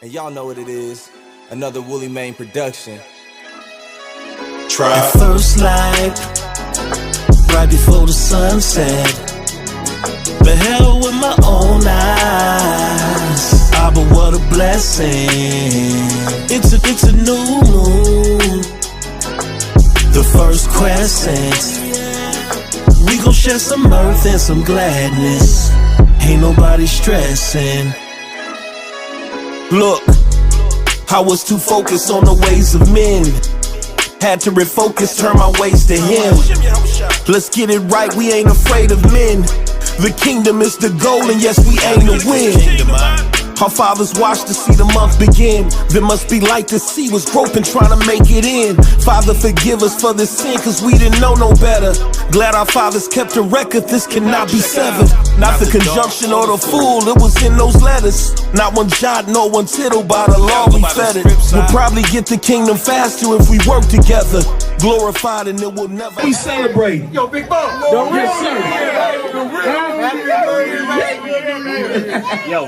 And y'all know what it is. Another Woolly Mane production. Try. At first light, right before the sunset, beheld with my own eyes. Ah, but what a blessing. It's a new moon, the first crescent. We gon' share some mirth and some gladness. Ain't nobody stressing. Look, I was too focused on the ways of men. Had to refocus, turn my ways to him. Let's get it right, we ain't afraid of men. The kingdom is the goal, and yes, we aim to win. Our fathers watched to see the month begin. There must be light, the sea was groping, trying to make it in. Father, forgive us for this sin, cause we didn't know no better. Glad our fathers kept a record, this cannot be severed. Not the conjunction or the fool, it was in those letters. Not one jot, no one tittle, by the law we fed it. We'll probably get the kingdom faster if we work together. Glorified and it will never. We celebrate. Yo, Big Bo. Yes, sir. Yo.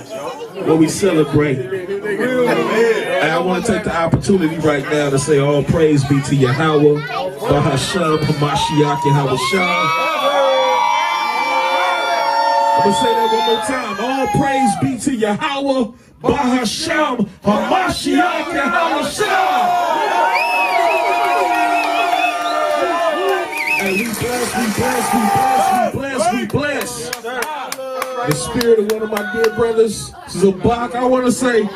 What we celebrate. And I want to take the opportunity right now to say all praise be to Yahweh, Bahasham, Hamashiach, Yahweh Shah. I'm going to say that one more time. All praise be to Yahweh, Bahasham, Hamashiach, Yahweh Shah. And we bless. The spirit of one of my dear brothers, Zabak, I want to say,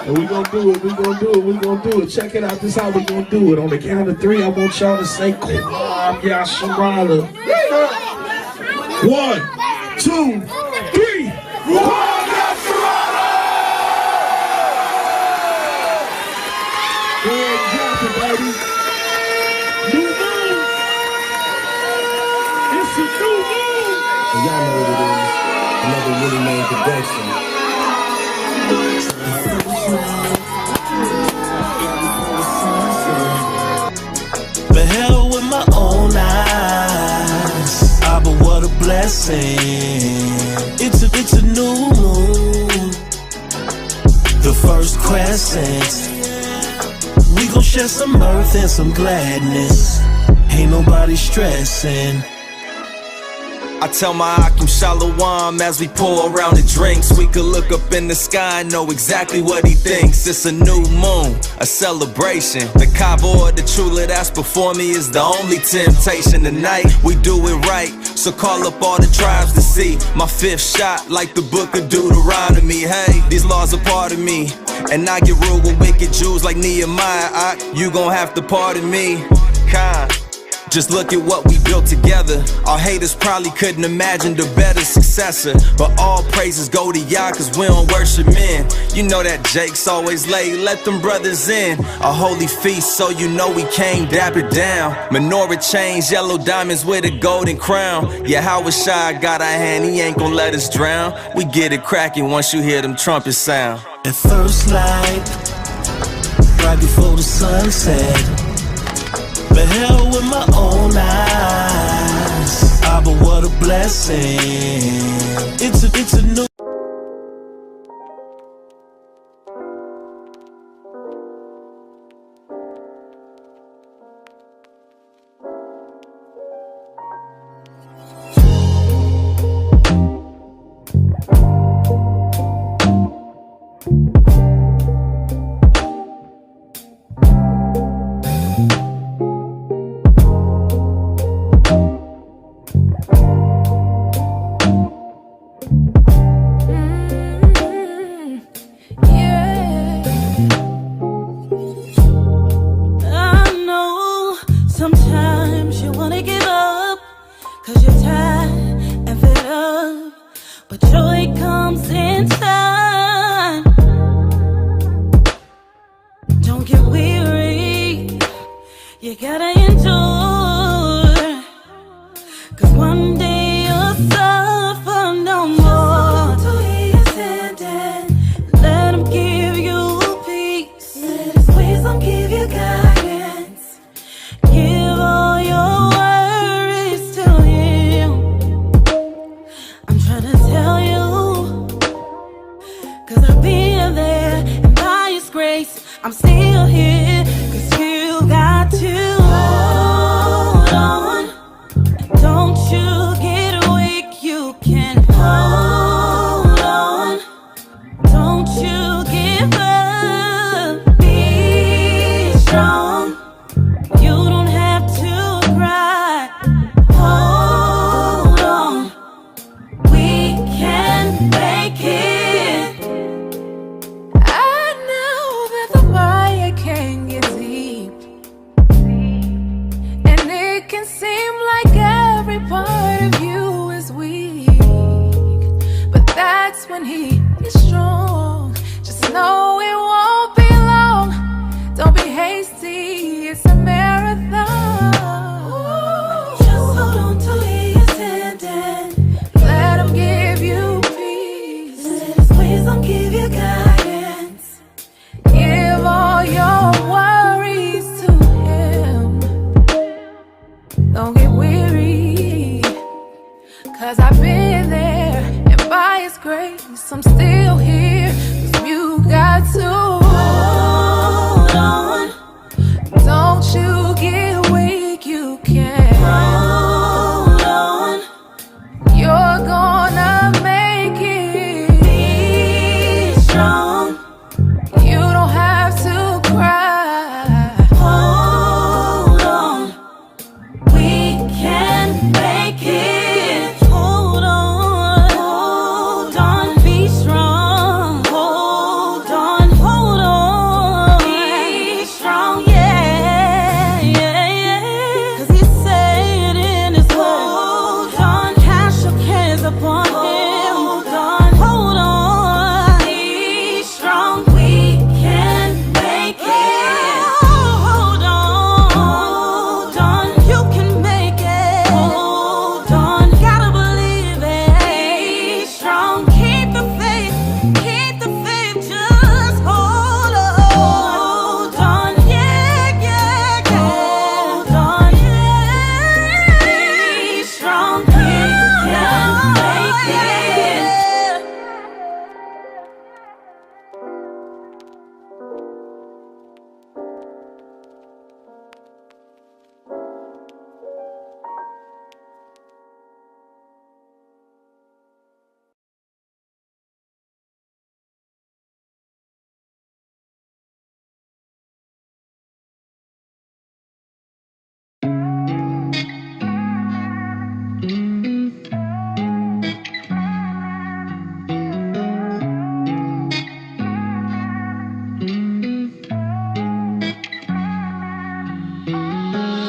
and we gonna do it. Check it out, this is how we gonna do it. On the count of three, I want y'all to say, Kwam Yasharala. 1, 2, 3. Kwam Yasharala! Go ahead and drop it, baby. New moon. It's a new moon. And y'all know what it is. Another Woolly Mane production. Beheld with my own eyes. Ah, but what a blessing. It's a new moon, the first crescent. We gon' share some mirth and some gladness. Ain't nobody stressing. I tell my Akim Shalom as we pour around the drinks. We could look up in the sky and know exactly what he thinks. It's a new moon, a celebration. The Kaaba or the Trula that's before me is the only temptation. Tonight we do it right, so call up all the tribes to see my fifth shot like the book of Deuteronomy. Hey, these laws are part of me, and I get ruled with wicked Jews like Nehemiah. You gon' have to pardon me. Just look at what we built together. Our haters probably couldn't imagine the better successor. But all praises go to Yah, cause we don't worship men. You know that Jake's always late, let them brothers in. A holy feast, so you know we came dap it down. Menorah chains, yellow diamonds with a golden crown. Yeah, Howard Shah got our hand, he ain't gon' let us drown. We get it cracking once you hear them trumpets sound. At first light, right before the sunset, beheld with my own eyes. Ah, but what a blessing. It's a new. You gotta endure, cause one day you'll suffer no more. So he's standing, let him give you peace. Let his wisdom give you guidance. Give all your worries to him. that's when he is strong. Just know it won't be long. Don't be hasty, it's a marathon. Just hold on to where you're standing. Let him give you peace. Let his wisdom give you guidance. Give all your worries to him. Don't get weary, 'cause I've been there, and by his grace I'm still here. 'Cause you got to Hold on. don't you get weak, you can. Hold on. You're gonna make it. Be strong. You don't have to cry. Hold on. We can make it. Hold on. Hold on. Be strong. Hold on. Hold on. Be strong. Yeah. Yeah. Yeah. 'Cause he said in his word. Hold on. Cast your cares upon him. Hold on. Hold on. Be strong. We can make it. Hold on. Hold on. You can make it. Hold on. Gotta believe it. Be strong. Keep the faith. Keep the faith. Just hold on. Hold on. Yeah, yeah, yeah. Hold on. Yeah. Be strong. We can make it.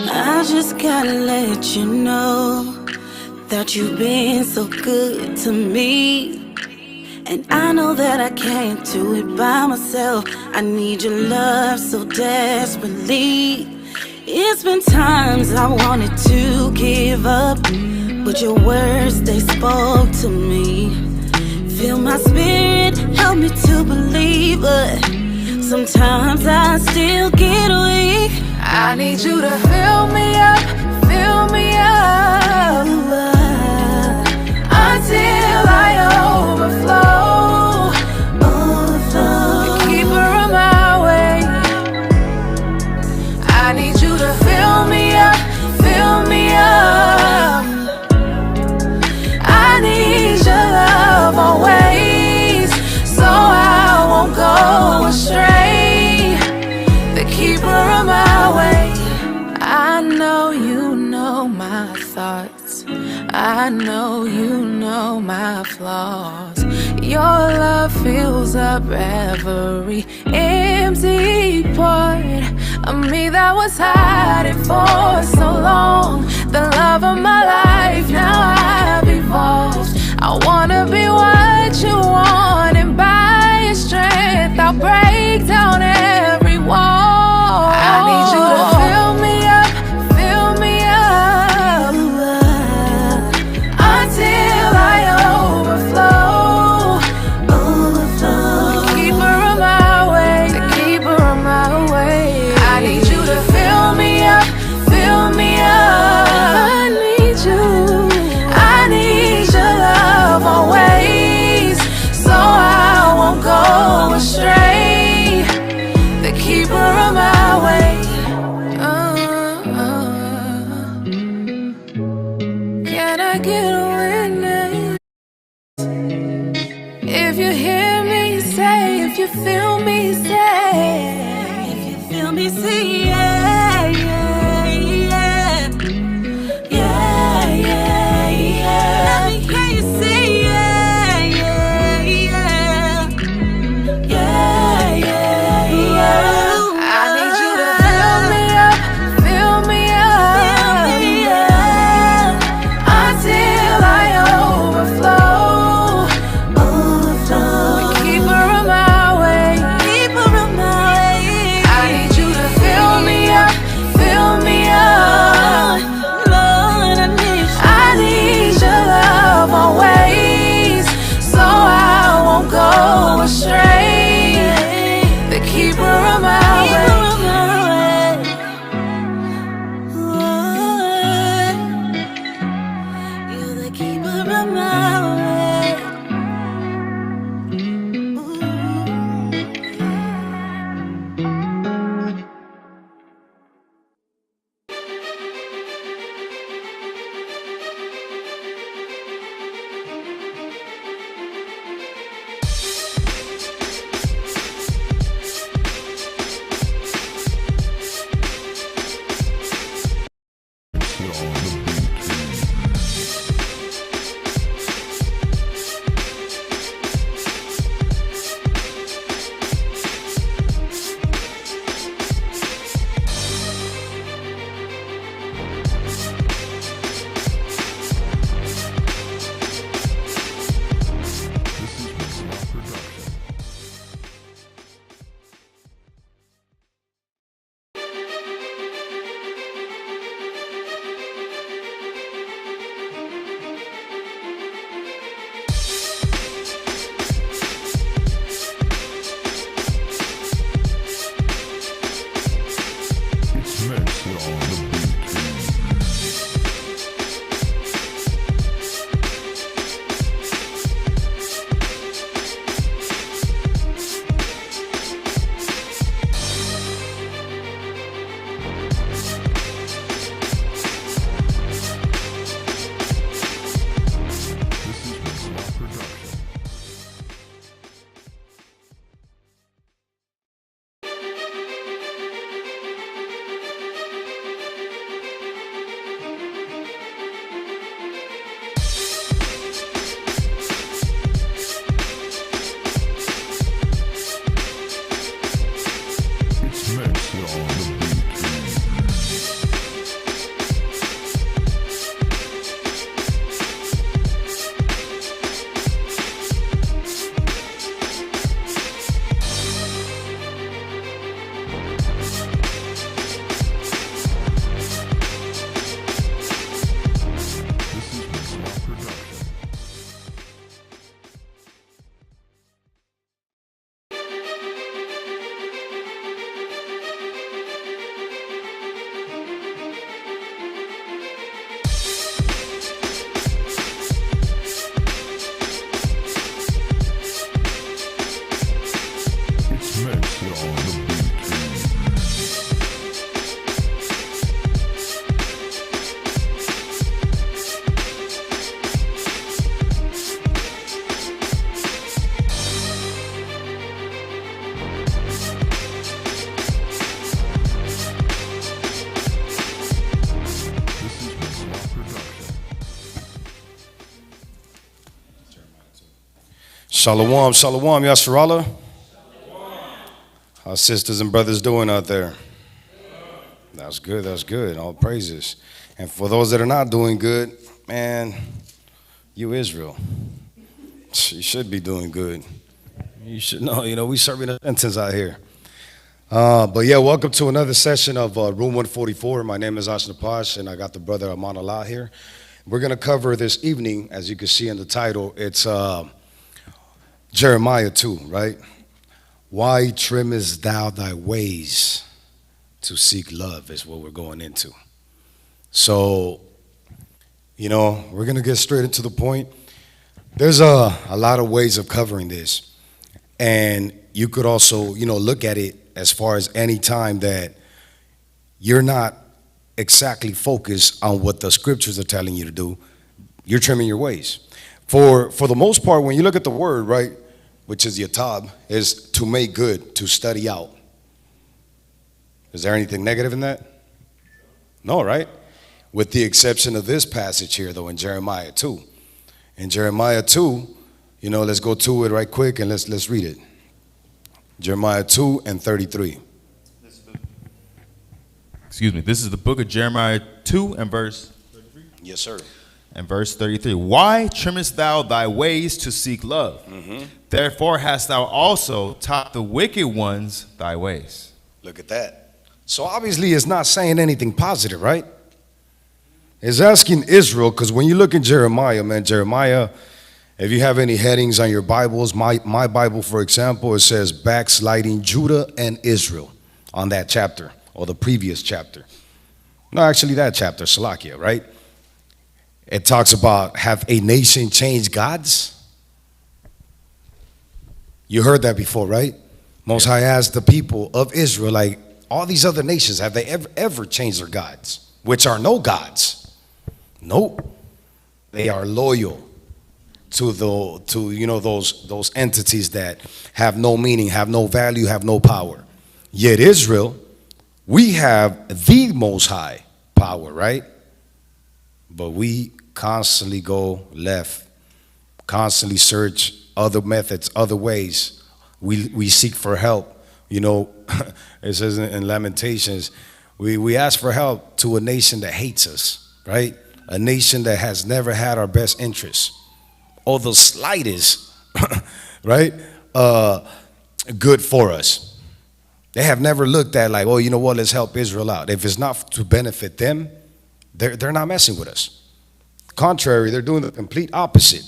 I just gotta let you know that you've been so good to me. And I know that I can't do it by myself. I need your love so desperately. It's been times I wanted to give up, but your words, they spoke to me. Fill my spirit, help me to believe, but sometimes I still get weak. I need you to fill me up, fill me up, until I overflow. The keeper of my way. I need you to fill me up, fill me up. I need your love always, so I won't go astray. The keeper of my way. I know you know my thoughts. I know you know my flaws. Your love fills up every empty part of me that was hiding for so long. The love of my life, now I've evolved. I wanna be what you want, and by your strength I'll break down every wall. I need you to fill me up, fill me up, until I overflow. The keeper of my way, the keeper of my way. I need you to fill me up, fill me up. I need you, I need your love always, so I won't go astray. The keeper of my way. Can I get a witness? If you hear me say, if you feel me say, if you feel me say, yeah, yeah, yeah, yeah, yeah, yeah. Let me hear you say, yeah, yeah, yeah, yeah, yeah, yeah. I need you to fill me up, fill me up, until I overflow. Shalom, shalom, Yasharallah. How sisters and brothers doing out there? That's good, all praises. And for those that are not doing good, man, you Israel, you should be doing good. You should know, we serving a sentence out here. But yeah, welcome to another session of Room 144. My name is Ashna Pash, and I got the brother Aman Allah here. We're going to cover this evening, as you can see in the title, it's Jeremiah 2, right? Why trimmest thou thy ways to seek love is what we're going into. So, we're going to get straight into the point. There's a lot of ways of covering this. And you could also, look at it as far as any time that you're not exactly focused on what the scriptures are telling you to do, you're trimming your ways. For the most part, when you look at the word, right, which is yatab, is to make good, to study out. Is there anything negative in that? No, right? With the exception of this passage here, though, in Jeremiah 2. In Jeremiah 2, let's go to it right quick and let's read it. Jeremiah 2 and 33. Excuse me. This is the book of Jeremiah 2 and verse 33? Yes, sir. And verse 33. Why trimmest thou thy ways to seek love? Therefore hast thou also taught the wicked ones thy ways. Look at that. So obviously it's not saying anything positive, right? It's asking Israel, because when you look in Jeremiah, man, Jeremiah, if you have any headings on your Bibles, my Bible, for example, it says backsliding Judah and Israel on that chapter, or the previous chapter. No, actually that chapter, Salakia, right? It talks about, have a nation changed gods? You heard that before, right? Most High asked the people of Israel, like, all these other nations, have they ever changed their gods? Which are no gods. Nope. They are loyal to those entities that have no meaning, have no value, have no power. Yet Israel, we have the Most High power, right? But we constantly go left, constantly search other methods, other ways. We seek for help. It says in Lamentations, we ask for help to a nation that hates us, right? A nation that has never had our best interests, or the slightest, right, good for us. They have never looked at like, oh, you know what, let's help Israel out. If it's not to benefit them, they're not messing with us. Contrary, they're doing the complete opposite,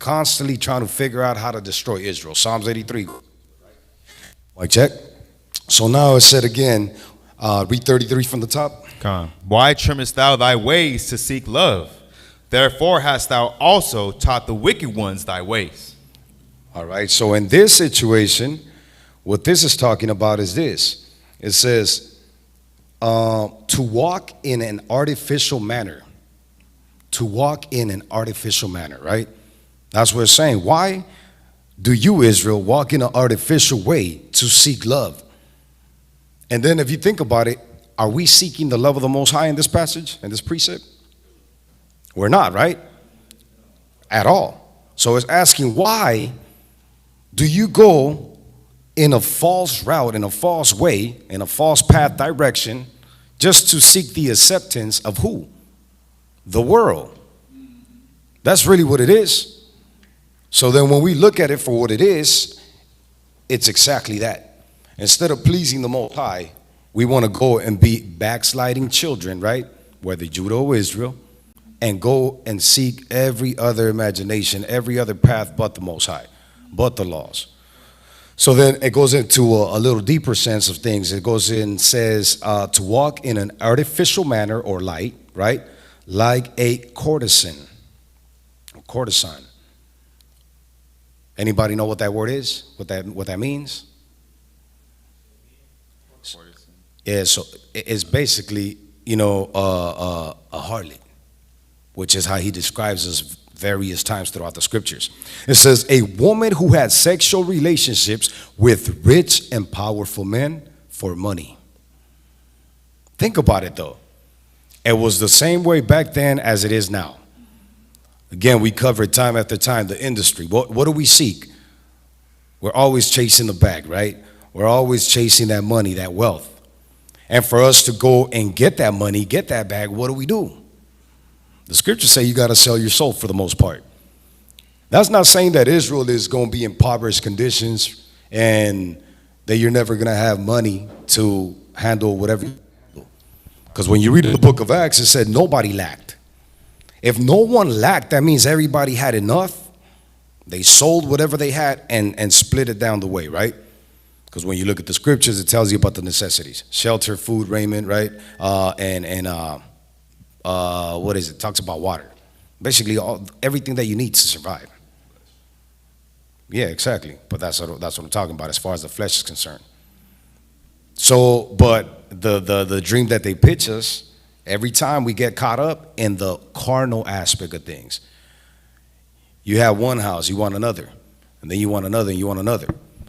constantly trying to figure out how to destroy Israel. Psalms 83. Mic check. So now it said again, read 33 from the top. Come. Why trimmest thou thy ways to seek love? Therefore hast thou also taught the wicked ones thy ways. All right, so in this situation, what this is talking about is this. It says, to walk in an artificial manner. To walk in an artificial manner, right? That's what it's saying. Why do you, Israel, walk in an artificial way to seek love? And then if you think about it, are we seeking the love of the Most High in this passage, in this precept? We're not, right? At all. So it's asking, why do you go in a false route, in a false way, in a false path direction, just to seek the acceptance of who? The world. That's really what it is. So then when we look at it for what it is, it's exactly that. Instead of pleasing the Most High, we want to go and be backsliding children, right? Whether Judah or Israel, and go and seek every other imagination, every other path but the Most High, but the laws. So then it goes into a little deeper sense of things. It goes in, says to walk in an artificial manner or light, right? Like a courtesan. A courtesan. Anybody know what that word is? What that means? Yeah, so it's basically, a harlot, which is how he describes us various times throughout the scriptures. It says, a woman who had sexual relationships with rich and powerful men for money. Think about it, though. It was the same way back then as it is now. Again, we covered time after time the industry. What do we seek? We're always chasing the bag, right? We're always chasing that money, that wealth. And for us to go and get that money, get that bag, what do? The scriptures say you got to sell your soul for the most part. That's not saying that Israel is going to be in impoverished conditions and that you're never going to have money to handle whatever. Because when you read the book of Acts, it said nobody lacked. If no one lacked, that means everybody had enough. They sold whatever they had and split it down the way, right? Because when you look at the scriptures, it tells you about the necessities: shelter, food, raiment, right? What is it? It talks about water. Basically, everything that you need to survive. Yeah, exactly. But that's what I'm talking about as far as the flesh is concerned. So, but the dream that they pitch us, every time we get caught up in the carnal aspect of things. You have one house, you want another, and then you want another, and you want another.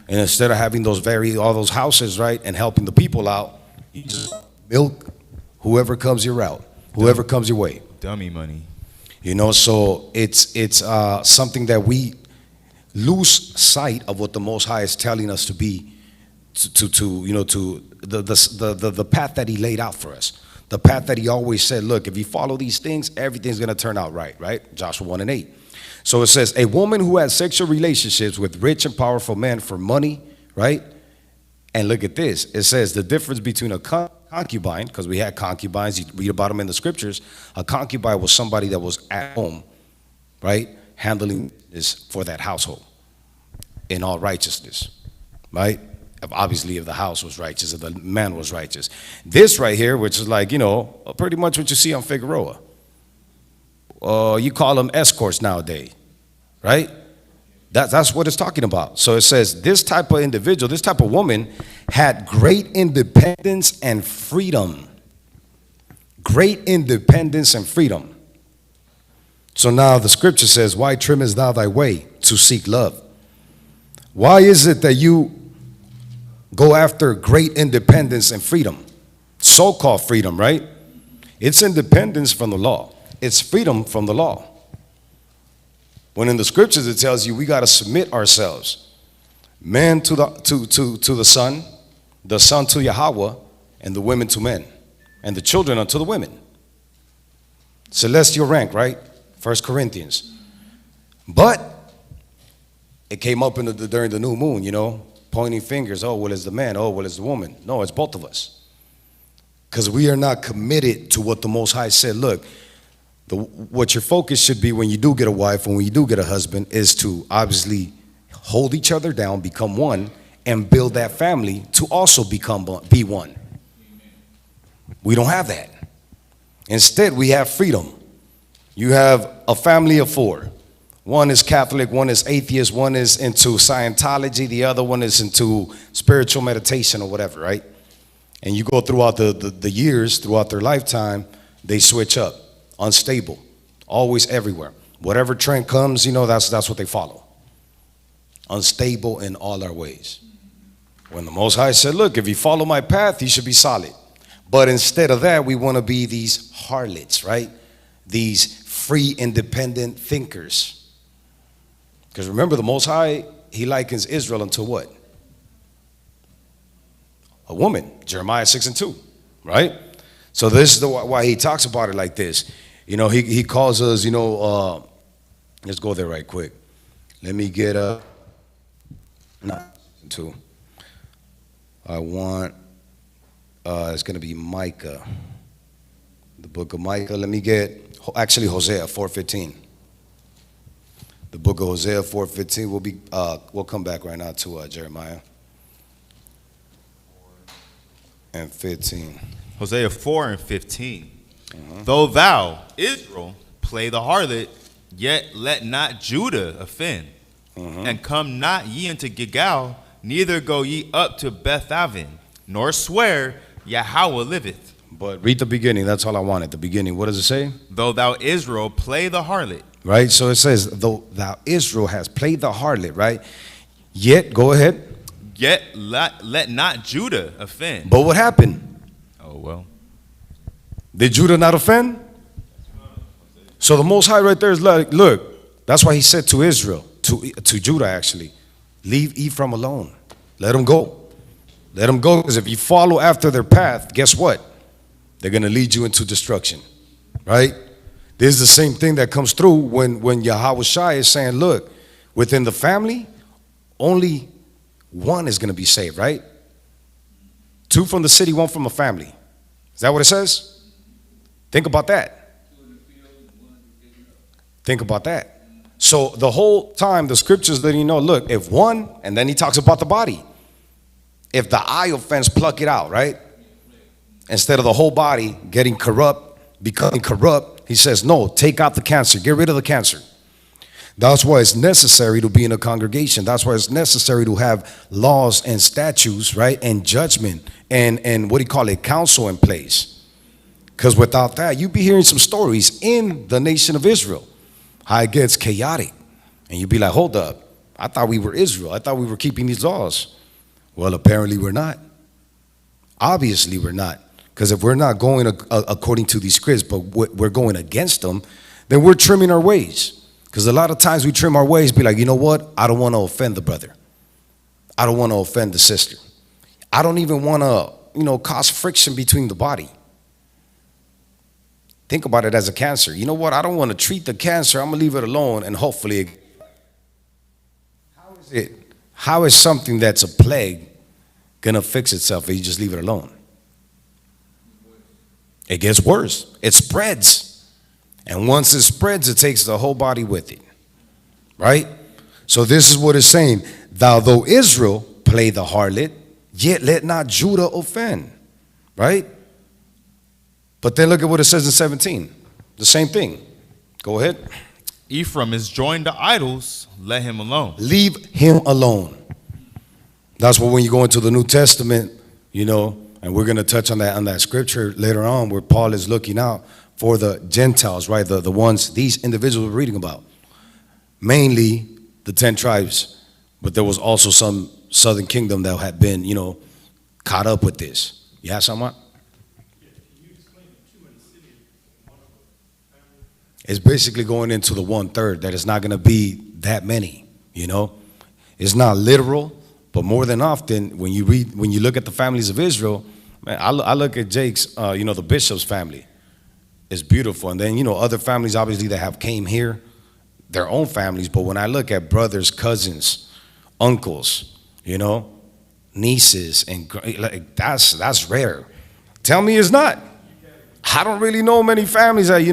And instead of having all those houses, right, and helping the people out, you just milk whoever comes your route, whoever comes your way. Dummy money. You know, so it's something that we lose sight of what the Most High is telling us to be, to the path that He laid out for us. The path that He always said, look, if you follow these things, everything's going to turn out right? Joshua 1:8. So it says, a woman who has sexual relationships with rich and powerful men for money, right? And look at this. It says the difference between a concubine, because we had concubines, you read about them in the scriptures. A concubine was somebody that was at home, right? Handling this for that household in all righteousness, right? Obviously, if the house was righteous, if the man was righteous. This right here, which is like, pretty much what you see on Figueroa. You call them escorts nowadays, right? That's what it's talking about. So it says this type of individual, this type of woman had great independence and freedom. Great independence and freedom. So now the scripture says, why trimmest thou thy way to seek love? Why is it that you go after great independence and freedom? So-called freedom, right? It's independence from the law. It's freedom from the law. When in the scriptures it tells you we got to submit ourselves, man to the son to Yahweh, and the women to men, and the children unto the women. Celestial rank, right? 1 Corinthians. But it came up during the new moon, pointing fingers. Oh, well, it's the man. Oh, well, it's the woman. No, it's both of us. Because we are not committed to what the Most High said. Look, what your focus should be when you do get a wife and when you do get a husband is to obviously hold each other down, become one, and build that family to also be one. We don't have that. Instead, we have freedom. You have a family of 4. One is Catholic, one is atheist, one is into Scientology, the other one is into spiritual meditation or whatever, right? And you go throughout the years, throughout their lifetime, they switch up. Unstable, always everywhere. Whatever trend comes, that's what they follow. Unstable in all our ways. When the Most High said, look, if you follow my path, you should be solid. But instead of that, we want to be these harlots, right? These free, independent thinkers. Because remember, the Most High, He likens Israel unto what? A woman, Jeremiah 6:2, right? So this is why He talks about it like this. He calls us, let's go there right quick. Let me get not 2. I want, it's going to be Micah. The book of Micah. Let me get, actually Hosea 4:15. The book of Hosea 4:15. We'll come back right now to Jeremiah and 15. Hosea 4:15. Though thou, Israel, play the harlot, yet let not Judah offend. And come not ye into Gilgal, neither go ye up to Beth-aven, nor swear, Yahweh liveth. But read the beginning. That's all I want at the beginning. What does it say? Though thou, Israel, play the harlot. Right? So it says, though thou, Israel, has played the harlot, right? Yet, go ahead. Yet let not Judah offend. But what happened? Oh, well. Did Judah not offend? So the Most High right there is like, look, that's why He said to Israel, to Judah actually, Leave Ephraim alone. Let him go. Let him go, because if you follow after their path, guess what? They're going to lead you into destruction, right? This is the same thing that comes through when Yahweh Shai is saying, look, within the family, only one is going to be saved, right? 2 from the city, 1 from a family. Is that what it says? Think about that. Think about that. So the whole time the scriptures letting you know, look, if one, and then he talks about the body. If the eye offends, pluck it out, right? Instead of the whole body getting corrupt, becoming corrupt, he says, no, take out the cancer, get rid of the cancer. That's why it's necessary to be in a congregation. That's why it's necessary to have laws and statutes, right? And judgment and what do you call it? Counsel in place. Because without that, you'd be hearing some stories in the nation of Israel, how it gets chaotic. And you'd be like, hold up, I thought we were Israel. I thought we were keeping these laws. Well, apparently we're not. Obviously we're not. Because if we're not going according to these scripts, but we're going against them, then we're trimming our ways. Because a lot of times we trim our ways, be like, you know what? I don't want to offend the brother. I don't want to offend the sister. I don't even want to, cause friction between the body. Think about it as a cancer. You know what? I don't want to treat the cancer. I'm going to leave it alone, and hopefully how is something that's a plague going to fix itself if you just leave it alone? It gets worse. It spreads. And once it spreads, it takes the whole body with it. Right? So this is what it's saying. Thou, though Israel, play the harlot, yet let not Judah offend. Right? But then look at what it says in 17. The same thing. Go ahead. Ephraim is joined to idols, let him alone. Leave him alone. That's what when you go into the New Testament, and we're going to touch on that scripture later on where Paul is looking out for the Gentiles, right? The ones, these individuals we're reading about. Mainly the 10 tribes. But there was also some southern kingdom that had been, caught up with this. You have something? It's basically going into the 1/3 that it's not going to be that many, It's not literal, but more than often when you look at the families of Israel, man, I look at Jake's, the bishop's family. It's beautiful. And then, other families obviously that have came here, their own families. But when I look at brothers, cousins, uncles, nieces, and that's rare. Tell me it's not. I don't really know many families that,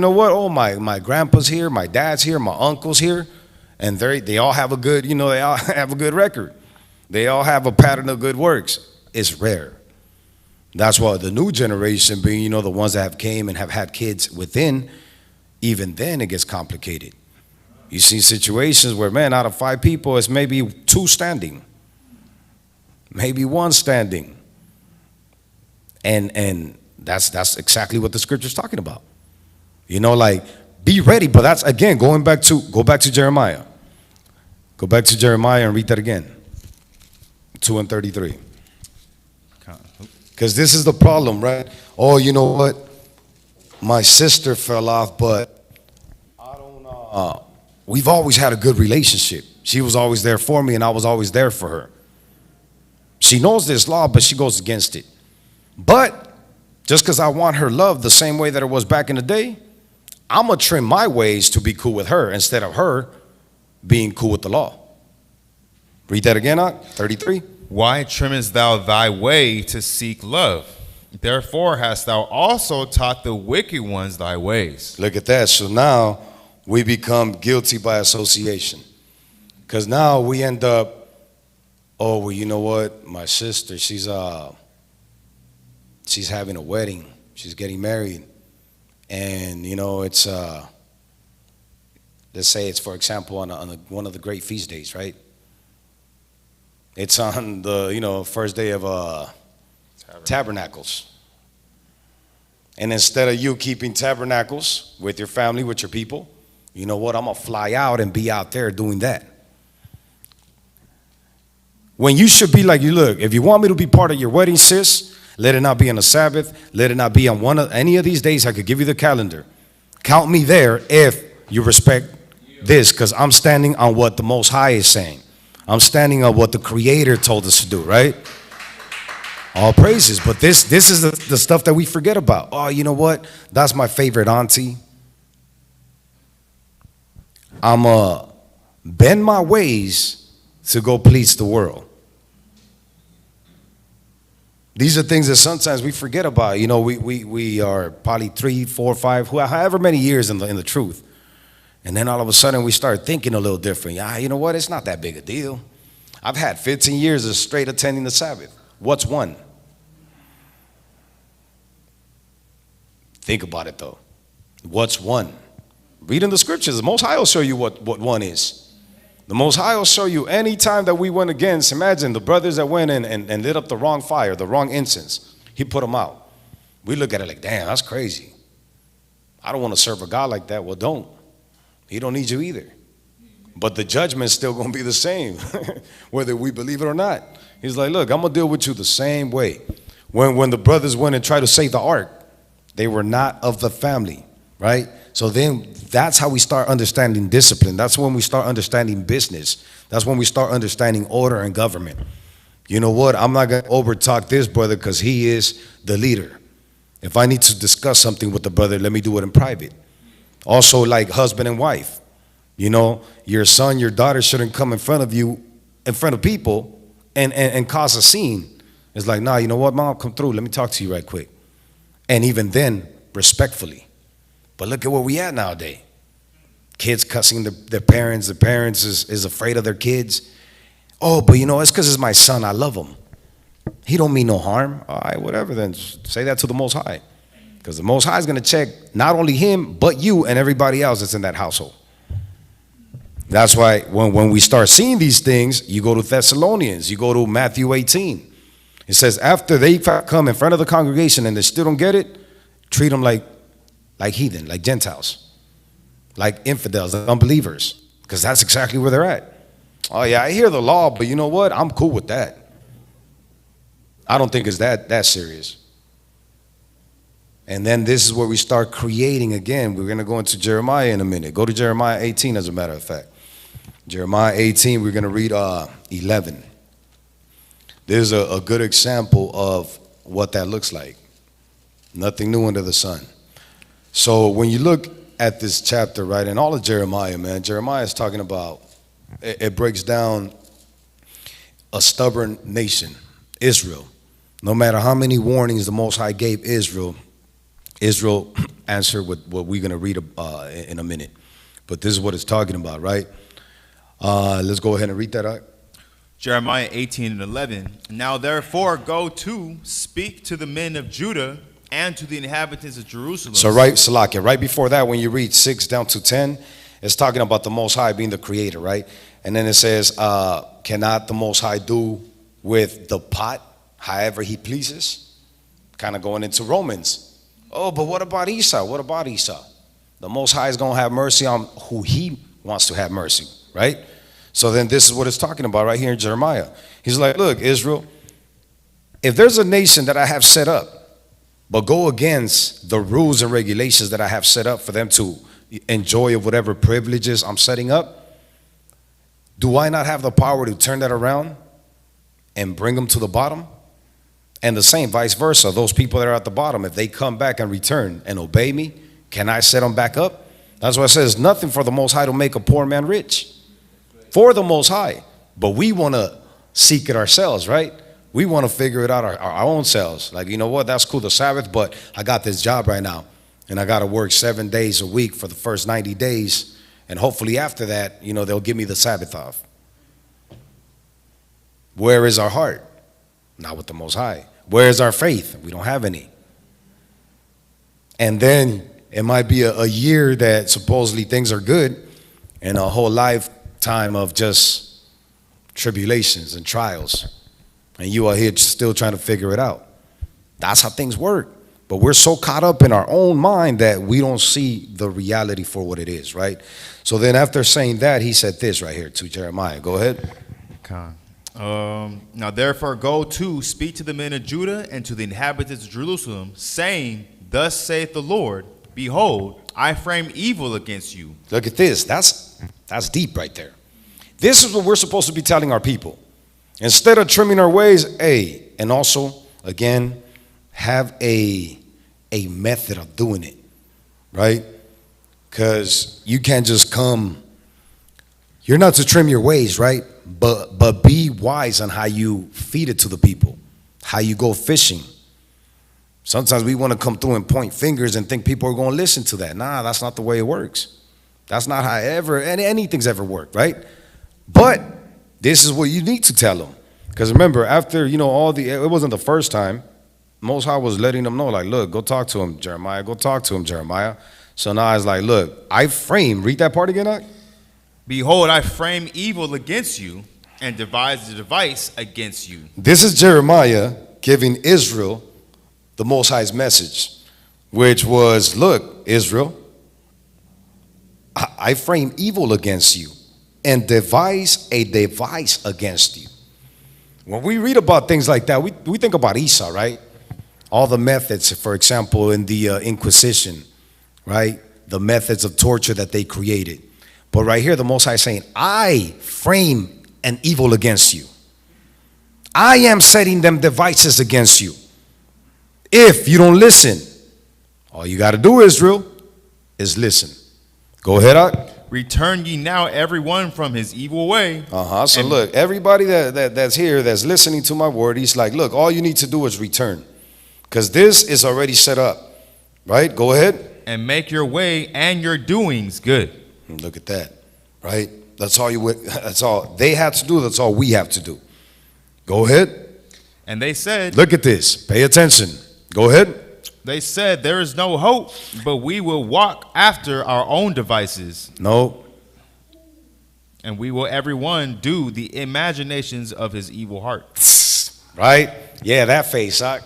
my grandpa's here, my dad's here, my uncle's here, and they all have a good, they all have a good record. They all have a pattern of good works. It's rare. That's why the new generation being, the ones that have came and have had kids within, even then it gets complicated. You see situations where, man, out of 5 people, it's maybe 2 standing. Maybe 1 standing. And that's exactly what the scripture's talking about. Be ready, but that's, again, go back to Jeremiah. Go back to Jeremiah and read that again. 2 and 33. Because this is the problem, right? Oh, you know what? My sister fell off, but we've always had a good relationship. She was always there for me, and I was always there for her. She knows this law, but she goes against it. But just because I want her love the same way that it was back in the day, I'm going to trim my ways to be cool with her instead of her being cool with the law. Read that again, 33. Why trimmest thou thy way to seek love? Therefore hast thou also taught the wicked ones thy ways. Look at that. So now we become guilty by association. Because now we end up, oh, well, you know what? My sister, she's having a wedding. She's getting married. And, it's, let's say it's, for example, on one of the great feast days, right? It's on the, first day of Tabernacles. And instead of you keeping tabernacles with your family, with your people, you know what? I'm going to fly out and be out there doing that. When you should be like, look, if you want me to be part of your wedding, sis, let it not be on a Sabbath. Let it not be on any of these days. I could give you the calendar. Count me there if you respect this, because I'm standing on what the Most High is saying. I'm standing on what the Creator told us to do, right? All praises. But this is the stuff that we forget about. Oh, you know what? That's my favorite auntie. I'm bend my ways to go please the world. These are things that sometimes we forget about. You know, we are probably 3, 4, 5, however many years in the truth. And then all of a sudden we start thinking a little different. Yeah, you know what? It's not that big a deal. I've had 15 years of straight attending the Sabbath. What's one? Think about it though. What's one? Read in the scriptures. The Most High will show you what one is. The Most High will show you any time that we went against. Imagine the brothers that went in and lit up the wrong fire, the wrong incense. He put them out. We look at it like, damn, that's crazy. I don't want to serve a God like that. Well, don't. He don't need you either. But the judgment's still going to be the same, whether we believe it or not. He's like, look, I'm going to deal with you the same way. When the brothers went and tried to save the ark, they were not of the family, right? So then that's how we start understanding discipline. That's when we start understanding business. That's when we start understanding order and government. You know what? I'm not going to overtalk this brother because he is the leader. If I need to discuss something with the brother, let me do it in private. Also, like husband and wife. You know, your son, your daughter shouldn't come in front of you, in front of people, and cause a scene. It's like, nah, you know what, mom, come through. Let me talk to you right quick. And even then, respectfully. But look at where we at nowadays. Kids cussing their parents. The parents is afraid of their kids. Oh, but you know, it's because it's my son. I love him. He don't mean no harm. All right, whatever then. Say that to the Most High. Because the Most High is going to check not only him, but you and everybody else that's in that household. That's why when we start seeing these things, you go to Thessalonians, you go to Matthew 18. It says, after they come in front of the congregation and they still don't get it, treat them like heathen, like Gentiles, like infidels, like unbelievers, because that's exactly where they're at. Oh yeah, I hear the law, but you know what? I'm cool with that. I don't think it's that serious. And then this is where we start creating again. We're going to go into Jeremiah in a minute. Go to Jeremiah 18, as a matter of fact. Jeremiah 18, we're going to read 11. There's a good example of what that looks like. Nothing new under the sun. So when you look at this chapter, right, and all of Jeremiah, man, Jeremiah is talking about, it breaks down a stubborn nation, Israel. No matter how many warnings the Most High gave Israel answered with what we're going to read in a minute. But this is what it's talking about, right? Let's go ahead and read that out. Jeremiah 18:11. Now therefore go to, speak to the men of Judah and to the inhabitants of Jerusalem. So right, Salakia, right before that, when you read 6 down to 10, it's talking about the Most High being the creator, right? And then it says, cannot the Most High do with the pot however he pleases? Kind of going into Romans. Oh, but what about Esau? What about Esau? The Most High is going to have mercy on who he wants to have mercy, right? So then this is what it's talking about right here in Jeremiah. He's like, look, Israel, if there's a nation that I have set up, but go against the rules and regulations that I have set up for them to enjoy of whatever privileges I'm setting up, do I not have the power to turn that around and bring them to the bottom? And the same, vice versa. Those people that are at the bottom, if they come back and return and obey me, can I set them back up? That's why it says nothing for the Most High to make a poor man rich. For the Most High. But we want to seek it ourselves, right? We want to figure it out our own selves. Like, you know what? That's cool, the Sabbath, but I got this job right now. And I got to work 7 days a week for the first 90 days. And hopefully after that, you know, they'll give me the Sabbath off. Where is our heart? Not with the Most High. Where is our faith? We don't have any. And then it might be a year that supposedly things are good and a whole lifetime of just tribulations and trials. And you are here still trying to figure it out. That's how things work. But we're so caught up in our own mind that we don't see the reality for what it is, right? So then after saying that, he said this right here to Jeremiah. Go ahead. Okay. Now therefore go to, speak to the men of Judah and to the inhabitants of Jerusalem, saying, thus saith the Lord, behold, I frame evil against you. Look at this. That's deep right there. This is what we're supposed to be telling our people. Instead of trimming our ways, and also, again, have a method of doing it, right? Because you can't just come, you're not to trim your ways, right? But be wise on how you feed it to the people, how you go fishing. Sometimes we want to come through and point fingers and think people are going to listen to that. Nah, that's not the way it works. That's not how anything's ever worked, right? But this is what you need to tell them. Because remember, after, it wasn't the first time. Most High was letting them know, like, look, go talk to him, Jeremiah. Go talk to him, Jeremiah. So now it's like, look, read that part again, Ak? Behold, I frame evil against you and devise the device against you. This is Jeremiah giving Israel the Most High's message, which was, look, Israel, I frame evil against you and devise a device against you. When we read about things like that, we think about Esau, right? All the methods, for example, in the Inquisition, right? The methods of torture that they created. But right here, the Most High is saying, I frame an evil against you. I am setting them devices against you. If you don't listen, all you got to do, Israel, is listen. Go ahead, Ak. Return ye now every one from his evil way. So look, everybody that's here, that's listening to my word, he's like, look, all you need to do is return. Because this is already set up, right? Go ahead. And make your way and your doings good. Look at that, right? That's all they had to do. That's all we have to do. Go ahead. And they said, look at this. Pay attention. Go ahead. They said, there is no hope, but we will walk after our own devices. No. And we will everyone do the imaginations of his evil heart. Right? Yeah, that face, Ak.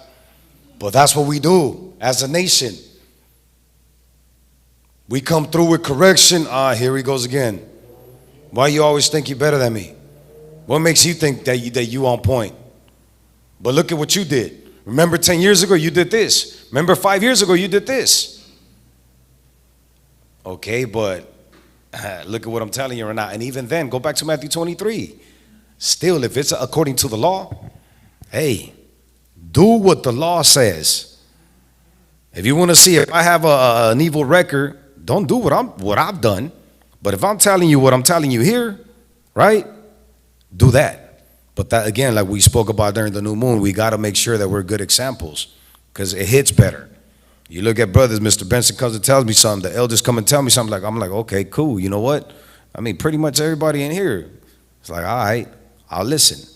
But that's what we do as a nation. We come through with correction. Here he goes again. Why you always think you're better than me? What makes you think that you on point? But look at what you did. Remember 10 years ago you did this. Remember 5 years ago you did this. Okay, but look at what I'm telling you right now. And even then, go back to Matthew 23. Still, if it's according to the law, hey, do what the law says. If you want to see if I have an evil record, don't do what I've done. But if I'm telling you what I'm telling you here, right, do that. But that, again, like we spoke about during the new moon, we got to make sure that we're good examples because it hits better. You look at brothers, Mr. Benson comes and tells me something, the elders come and tell me something, I'm like, okay, cool. You know what? I mean, pretty much everybody in here, it's like, all right, I'll listen.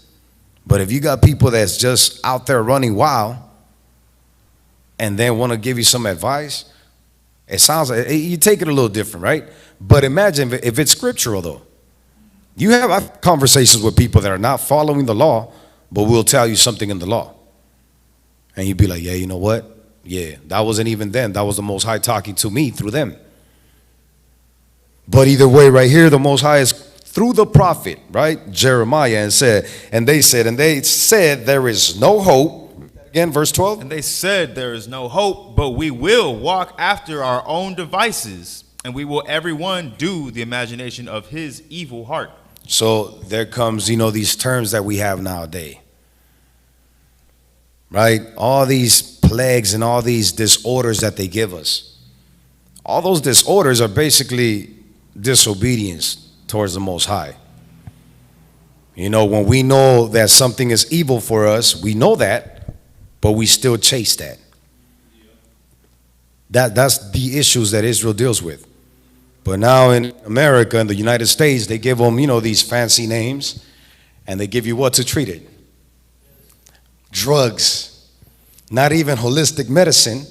But if you got people that's just out there running wild and then want to give you some advice, it sounds like you take it a little different, right? But imagine if it's scriptural, though. You have conversations with people that are not following the law, but will tell you something in the law. And you'd be like, yeah, you know what? Yeah, that wasn't even them. That was the Most High talking to me through them. But either way, right here, the Most High is through the prophet, right? Jeremiah, and they said there is no hope. Again, verse 12. And they said there is no hope, but we will walk after our own devices, and we will everyone do the imagination of his evil heart. So there comes, these terms that we have nowadays, right? All these plagues and all these disorders that they give us. All those disorders are basically disobedience towards the Most High. When we know that something is evil for us, we know that, but we still chase that. That's the issues that Israel deals with. But now in America, in the United States, they give them, these fancy names, and they give you what to treat it? Drugs. Not even holistic medicine,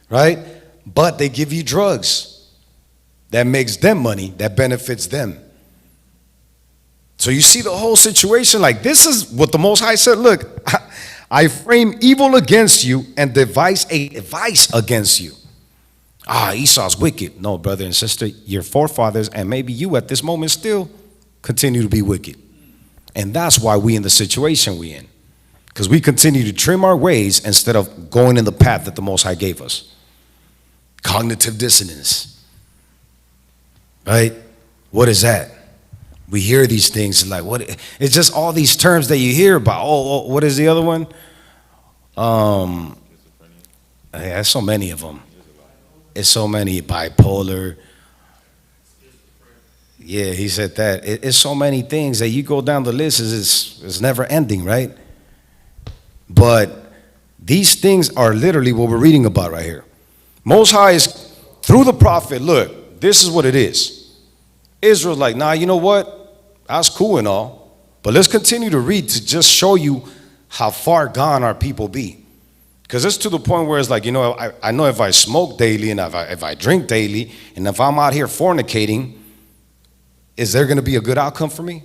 right? But they give you drugs that makes them money, that benefits them. So you see the whole situation, like this is what the Most High said, look, I frame evil against you and devise a device against you. Esau's wicked. No, brother and sister, your forefathers and maybe you at this moment still continue to be wicked. And that's why we in the situation we in. Because we continue to trim our ways instead of going in the path that the Most High gave us. Cognitive dissonance. Right? What is that? We hear these things like what? It's just all these terms that you hear about. Oh, what is the other one? There's so many of them. It's so many. Bipolar. Yeah, he said that. It's so many things that you go down the list. It's never ending, right? But these things are literally what we're reading about right here. Most High is through the prophet. Look, this is what it is. Israel's like, nah, you know what? That's cool and all, but let's continue to read to just show you how far gone our people be. Because it's to the point where it's like, you know, I know if I smoke daily and if I drink daily and if I'm out here fornicating, is there going to be a good outcome for me?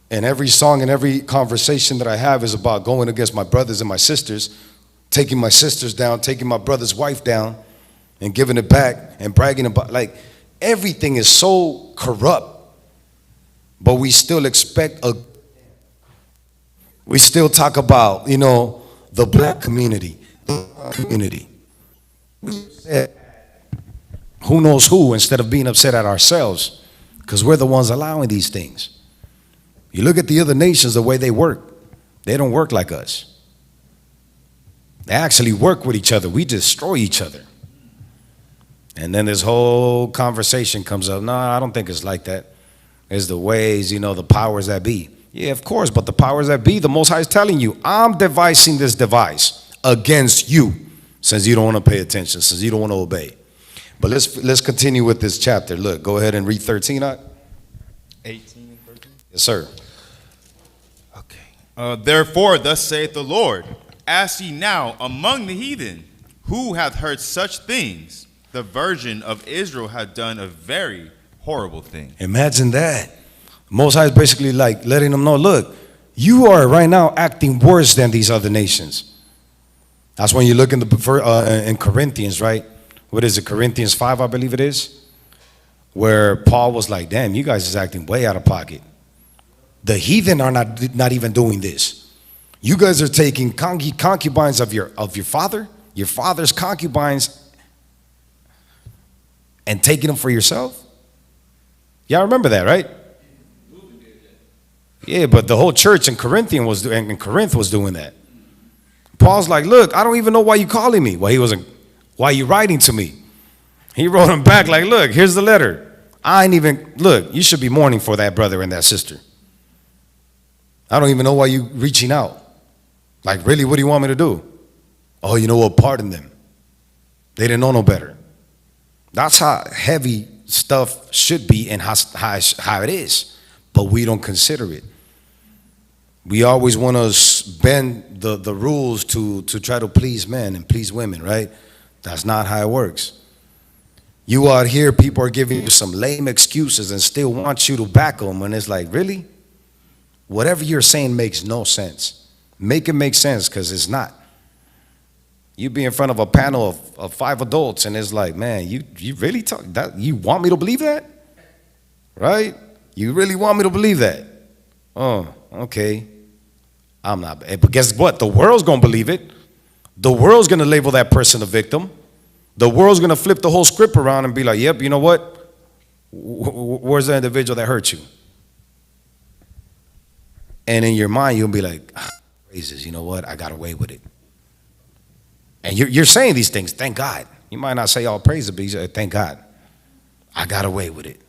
And every song and every conversation that I have is about going against my brothers and my sisters, taking my sisters down, taking my brother's wife down and giving it back and bragging about, like, everything is so corrupt. But we still we still talk about, you know, the black community, who knows who, instead of being upset at ourselves, because we're the ones allowing these things. You look at the other nations, the way they work, they don't work like us. They actually work with each other. We destroy each other. And then this whole conversation comes up. No, I don't think it's like that. It's the ways, you know, the powers that be. Yeah, of course, but the powers that be, the Most High is telling you, I'm devising this device against you, since you don't want to pay attention, since you don't want to obey. But let's continue with this chapter. Look, go ahead and read 13. 18 and 13? Yes, sir. Okay. Therefore, thus saith the Lord, ask ye now among the heathen, who hath heard such things? The virgin of Israel hath done a very horrible thing. Imagine that. Most High is basically like letting them know, look, you are right now acting worse than these other nations. That's when you look in in Corinthians, right? What is it, Corinthians 5, I believe it is? Where Paul was like, damn, you guys is acting way out of pocket. The heathen are not even doing this. You guys are taking concubines of your father's concubines, and taking them for yourself. Y'all remember that, right? Yeah, but the whole church in Corinth was doing that. Paul's like, look, I don't even know why you calling me. Well, he wasn't. Why you writing to me? He wrote him back like, look, here's the letter. I ain't even, look, you should be mourning for that brother and that sister. I don't even know why you reaching out. Like, really, what do you want me to do? Oh, you know what? Pardon them. They didn't know no better. That's how heavy stuff should be and how it is, but we don't consider it. We always want to bend the rules to try to please men and please women, right? That's not how it works. You out here, people are giving you some lame excuses and still want you to back them, and it's like, really? Whatever you're saying makes no sense. Make it make sense, because it's not. You be in front of a panel of 5 adults, and it's like, man, you really talk that? You want me to believe that? Right? You really want me to believe that? Oh, okay. I'm not. But guess what? The world's going to believe it. The world's going to label that person a victim. The world's going to flip the whole script around and be like, yep, you know what? Where's the individual that hurt you? And in your mind, you'll be like, praises, you know what? I got away with it. And you're saying these things, thank God. You might not say all praise, but you say, thank God. I got away with it.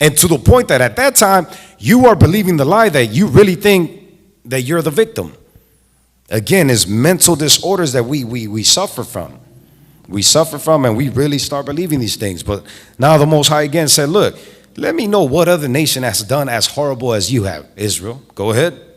And to the point that at that time, you are believing the lie that you really think that you're the victim. Again, it's mental disorders that we suffer from. We suffer from, and we really start believing these things. But now the Most High again said, look, let me know what other nation has done as horrible as you have, Israel. Go ahead.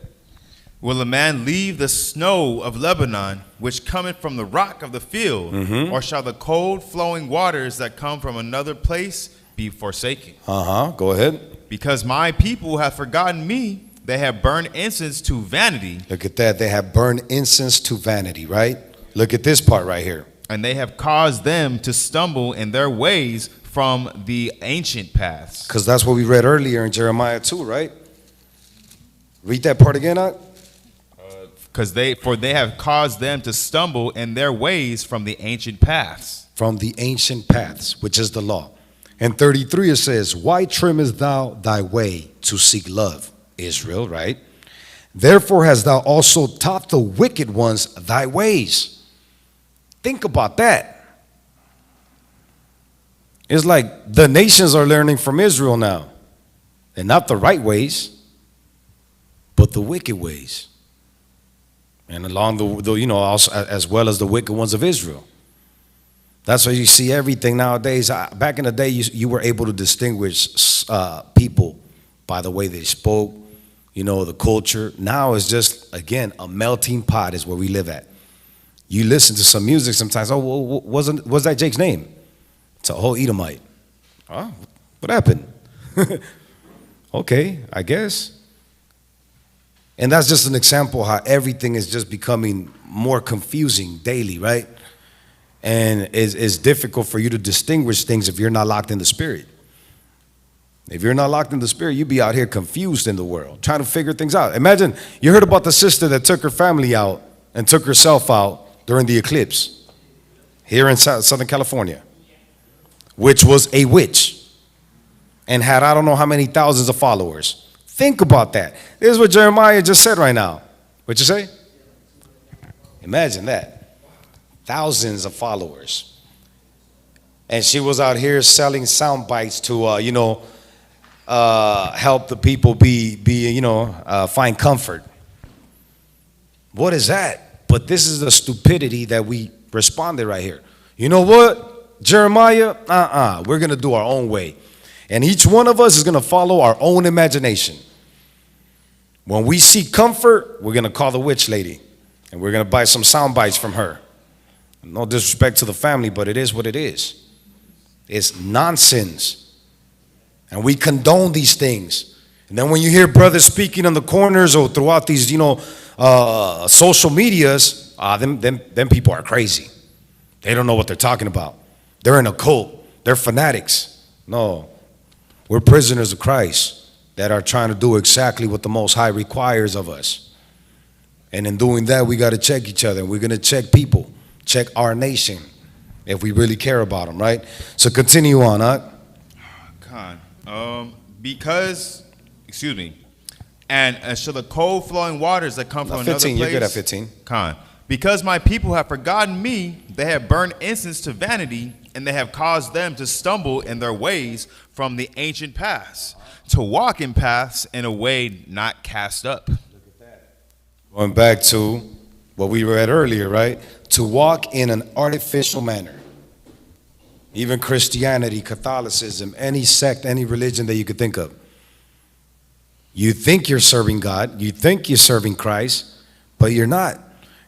Will a man leave the snow of Lebanon, which cometh from the rock of the field, or shall the cold flowing waters that come from another place be forsaken? Go ahead. Because my people have forgotten me, they have burned incense to vanity. Look at that. They have burned incense to vanity, right? Look at this part right here. And they have caused them to stumble in their ways from the ancient paths. Because that's what we read earlier in Jeremiah 2, right? Read that part again, Art. For they have caused them to stumble in their ways from the ancient paths. From the ancient paths, which is the law. And 33 it says, why trimmest thou thy way to seek love, Israel, right? Therefore hast thou also taught the wicked ones thy ways. Think about that. It's like the nations are learning from Israel now. And not the right ways, but the wicked ways. And along the you know, also, as well as the wicked ones of Israel. That's why you see everything nowadays. Back in the day, you were able to distinguish people by the way they spoke, you know, the culture. Now it's just, again, a melting pot is where we live at. You listen to some music sometimes, oh, what's that Jake's name? It's a whole Edomite. Oh, what happened? Okay, I guess. And that's just an example how everything is just becoming more confusing daily, right? And it's difficult for you to distinguish things if you're not locked in the spirit. If you're not locked in the spirit, you'd be out here confused in the world, trying to figure things out. Imagine you heard about the sister that took her family out and took herself out during the eclipse here in Southern California, which was a witch and had I don't know how many thousands of followers. Think about that. This is what Jeremiah just said right now. What'd you say? Imagine that. Thousands of followers. And she was out here selling sound bites to, help the people find comfort. What is that? But this is the stupidity that we responded right here. You know what, Jeremiah? We're going to do our own way. And each one of us is going to follow our own imagination. When we seek comfort, we're going to call the witch lady. And we're going to buy some sound bites from her. No disrespect to the family, but it is what it is. It's nonsense. And we condone these things. And then when you hear brothers speaking on the corners or throughout these, social medias, them people are crazy. They don't know what they're talking about. They're in a cult. They're fanatics. No, we're prisoners of Christ that are trying to do exactly what the Most High requires of us. And in doing that, we got to check each other. We're going to check people. Check our nation if we really care about them, right? So continue on, huh? Khan. And shall the cold flowing waters that come from another 15, place. you're good at 15. Khan. Because my people have forgotten me, they have burned incense to vanity, and they have caused them to stumble in their ways from the ancient paths, to walk in paths in a way not cast up. Going back to what we read earlier, right? To walk in an artificial manner. Even Christianity, Catholicism, any sect, any religion that you could think of. You think you're serving God, you think you're serving Christ, but you're not.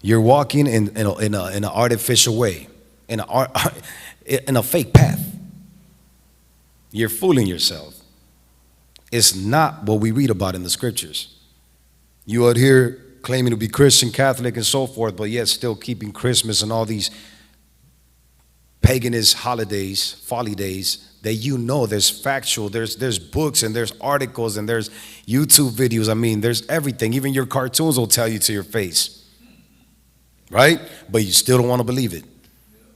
You're walking in an artificial way, in a fake path. You're fooling yourself. It's not what we read about in the scriptures. You out here claiming to be Christian, Catholic, and so forth, but yet still keeping Christmas and all these paganist holidays, folly days, that there's factual, there's books and there's articles and there's YouTube videos. I mean, there's everything. Even your cartoons will tell you to your face. Right? But you still don't want to believe it.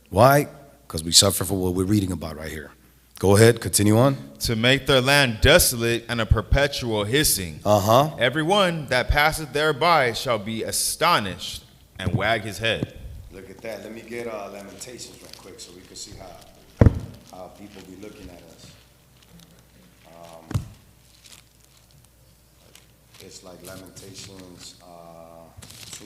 Why? Because we suffer for what we're reading about right here. Go ahead, continue on. To make their land desolate and a perpetual hissing. Everyone that passeth thereby shall be astonished and wag his head. Look at that. Let me get Lamentations right quick so we can see how people be looking at us. It's like Lamentations 2.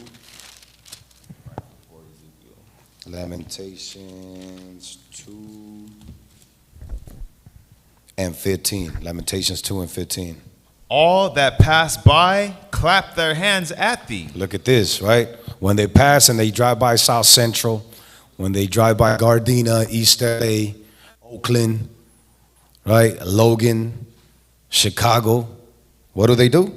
Right before Ezekiel. Lamentations 2 and 15. Lamentations 2 and 15. All that pass by clap their hands at thee. Look at this, right? When they pass and they drive by South Central, when they drive by Gardena, East LA, Oakland, right? Logan, Chicago, what do?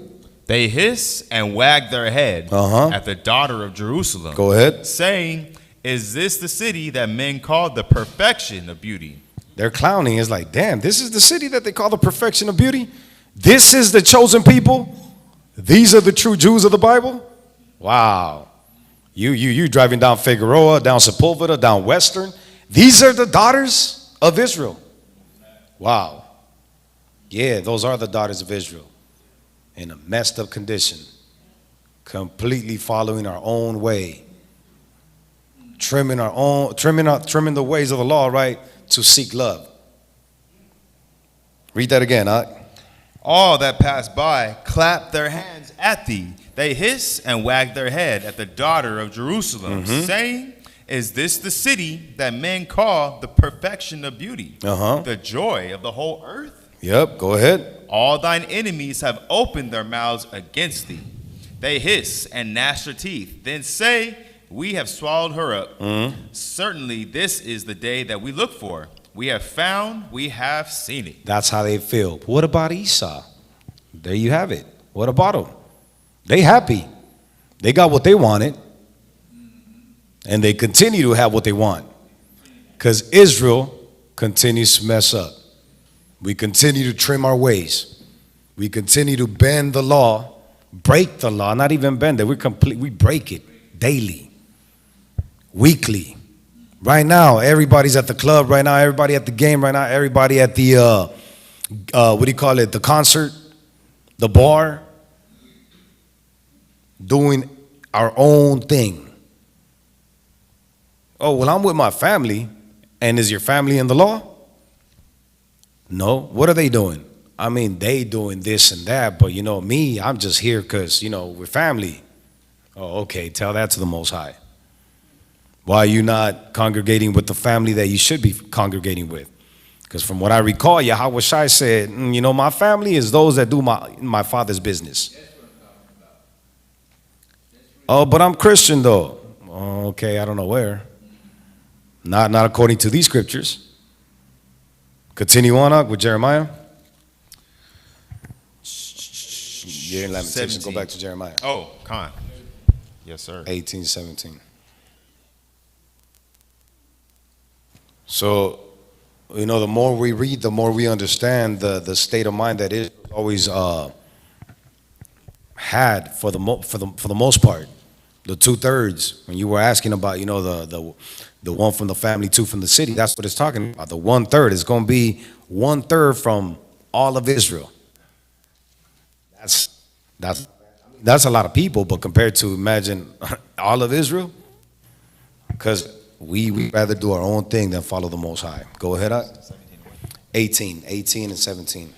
They hiss and wag their head at the daughter of Jerusalem. Go ahead. Saying, is this the city that men call the perfection of beauty? They're clowning. It's like, damn, this is the city that they call the perfection of beauty? This is the chosen people? These are the true Jews of the Bible? Wow. You driving down Figueroa, down Sepulveda, down Western. These are the daughters of Israel. Wow. Yeah, those are the daughters of Israel in a messed up condition, completely following our own way, trimming the ways of the law, right, to seek love. Read that again, huh? All that pass by clap their hands at thee. They hiss and wag their head at the daughter of Jerusalem, saying, is this the city that men call the perfection of beauty, the joy of the whole earth? Yep, go ahead. All thine enemies have opened their mouths against thee. They hiss and gnash their teeth, then say, we have swallowed her up. Certainly this is the day that we look for. We have found, we have seen it. That's how they feel. What about Esau? There you have it. What about them? They happy. They got what they wanted. And they continue to have what they want. Because Israel continues to mess up. We continue to trim our ways. We continue to bend the law, break the law, not even bend it. We break it daily, weekly. Right now, everybody's at the club right now, everybody at the game right now, everybody at the, the concert, the bar, doing our own thing. Oh, well, I'm with my family. And is your family in the law? No. What are they doing? I mean, they doing this and that, but me, I'm just here because, we're family. Oh, okay, tell that to the Most High. Why are you not congregating with the family that you should be congregating with? Because from what I recall, Yahweh Shai said, my family is those that do my Father's business. Oh, but I'm Christian though. Okay, I don't know where. Not according to these scriptures. Continue on with Jeremiah. You're in Lamentations. Go back to Jeremiah. Oh, Khan. Yes, sir. 18:17. So, the more we read, the more we understand the state of mind that Israel always had for the most part. The 2/3. When you were asking about, the one from the family, 2 from the city, that's what it's talking about. The 1/3 is going to be 1/3 from all of Israel. That's a lot of people, but compared to imagine all of Israel, because we rather do our own thing than follow the Most High. Go ahead, 18 and 17.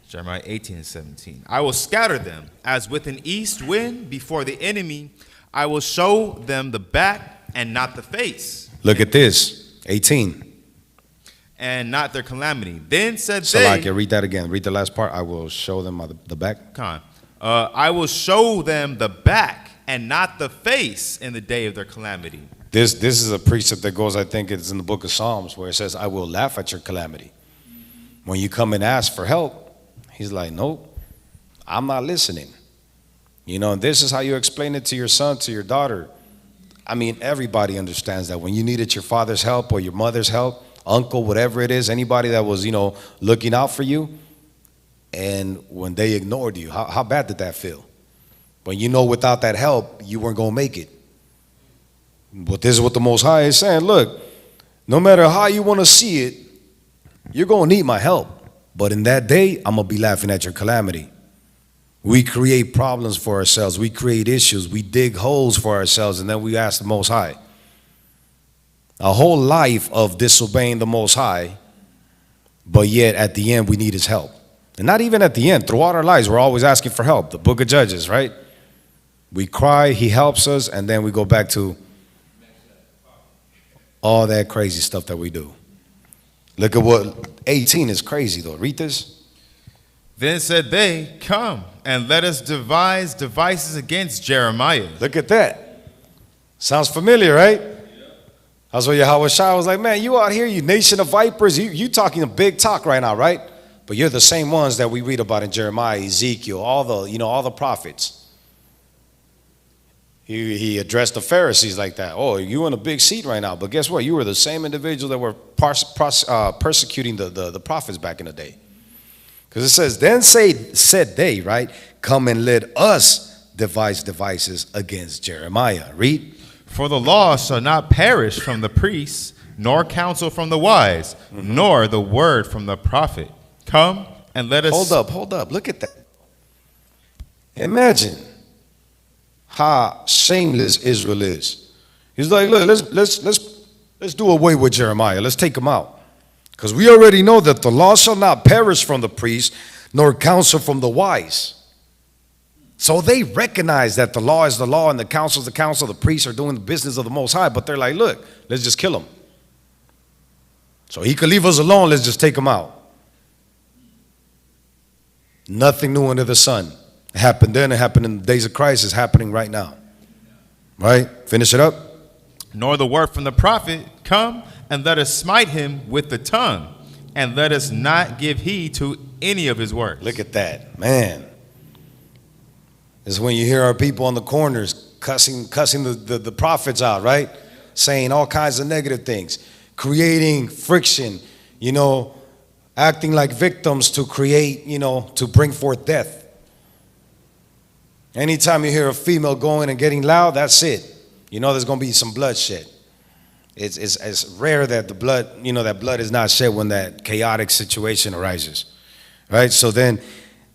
Jeremiah 18 and 17. I will scatter them as with an east wind before the enemy. I will show them the back and not the face. Look at this, 18. And not their calamity. Then said Salakia, read that again. Read the last part. I will show them the back. I will show them the back and not the face in the day of their calamity. This is a precept that goes, I think it's in the book of Psalms, where it says, I will laugh at your calamity. When you come and ask for help, he's like, nope, I'm not listening. And this is how you explain it to your son, to your daughter. I mean, everybody understands that when you needed your father's help or your mother's help, uncle, whatever it is, anybody that was, looking out for you, and when they ignored you, how bad did that feel? When without that help, you weren't going to make it. But this is what the Most High is saying. Look, no matter how you want to see it, you're going to need my help. But in that day, I'm going to be laughing at your calamity. We create problems for ourselves. We create issues. We dig holes for ourselves, and then we ask the Most High. A whole life of disobeying the Most High, but yet at the end we need his help. And not even at the end. Throughout our lives, we're always asking for help. The book of Judges, right? We cry, he helps us, and then we go back to all that crazy stuff that we do. Look at what 18 is crazy though. Read this. Then said they, come and let us devise devices against Jeremiah. Look at that. Sounds familiar, right? That's what Yahweh Shai was like, man, you out here, you nation of vipers, you talking a big talk right now, right? But you're the same ones that we read about in Jeremiah, Ezekiel, all the prophets. He addressed the Pharisees like that. Oh, you in a big seat right now. But guess what? You were the same individual that were persecuting the prophets back in the day. Because it says, then said they, right? Come and let us devise devices against Jeremiah. Read. For the law shall not perish from the priests, nor counsel from the wise, nor the word from the prophet. Come and let us. Hold up. Look at that. Imagine how shameless Israel is. He's like, look, let's do away with Jeremiah. Let's take him out. Because we already know that the law shall not perish from the priest, nor counsel from the wise. So they recognize that the law is the law and the counsel is the counsel. The priests are doing the business of the Most High. But they're like, look, let's just kill him. So he could leave us alone. Let's just take him out. Nothing new under the sun. It happened then. It happened in the days of Christ. It's happening right now. Right? Finish it up. Nor the word from the prophet. Come and let us smite him with the tongue, and let us not give heed to any of his words. Look at that, man. It's when you hear our people on the corners cussing the prophets out, right? Saying all kinds of negative things, creating friction, acting like victims to create, to bring forth death. Anytime you hear a female going and getting loud, that's it. There's going to be some bloodshed. It's rare that the blood, that blood is not shed when that chaotic situation arises, right? So then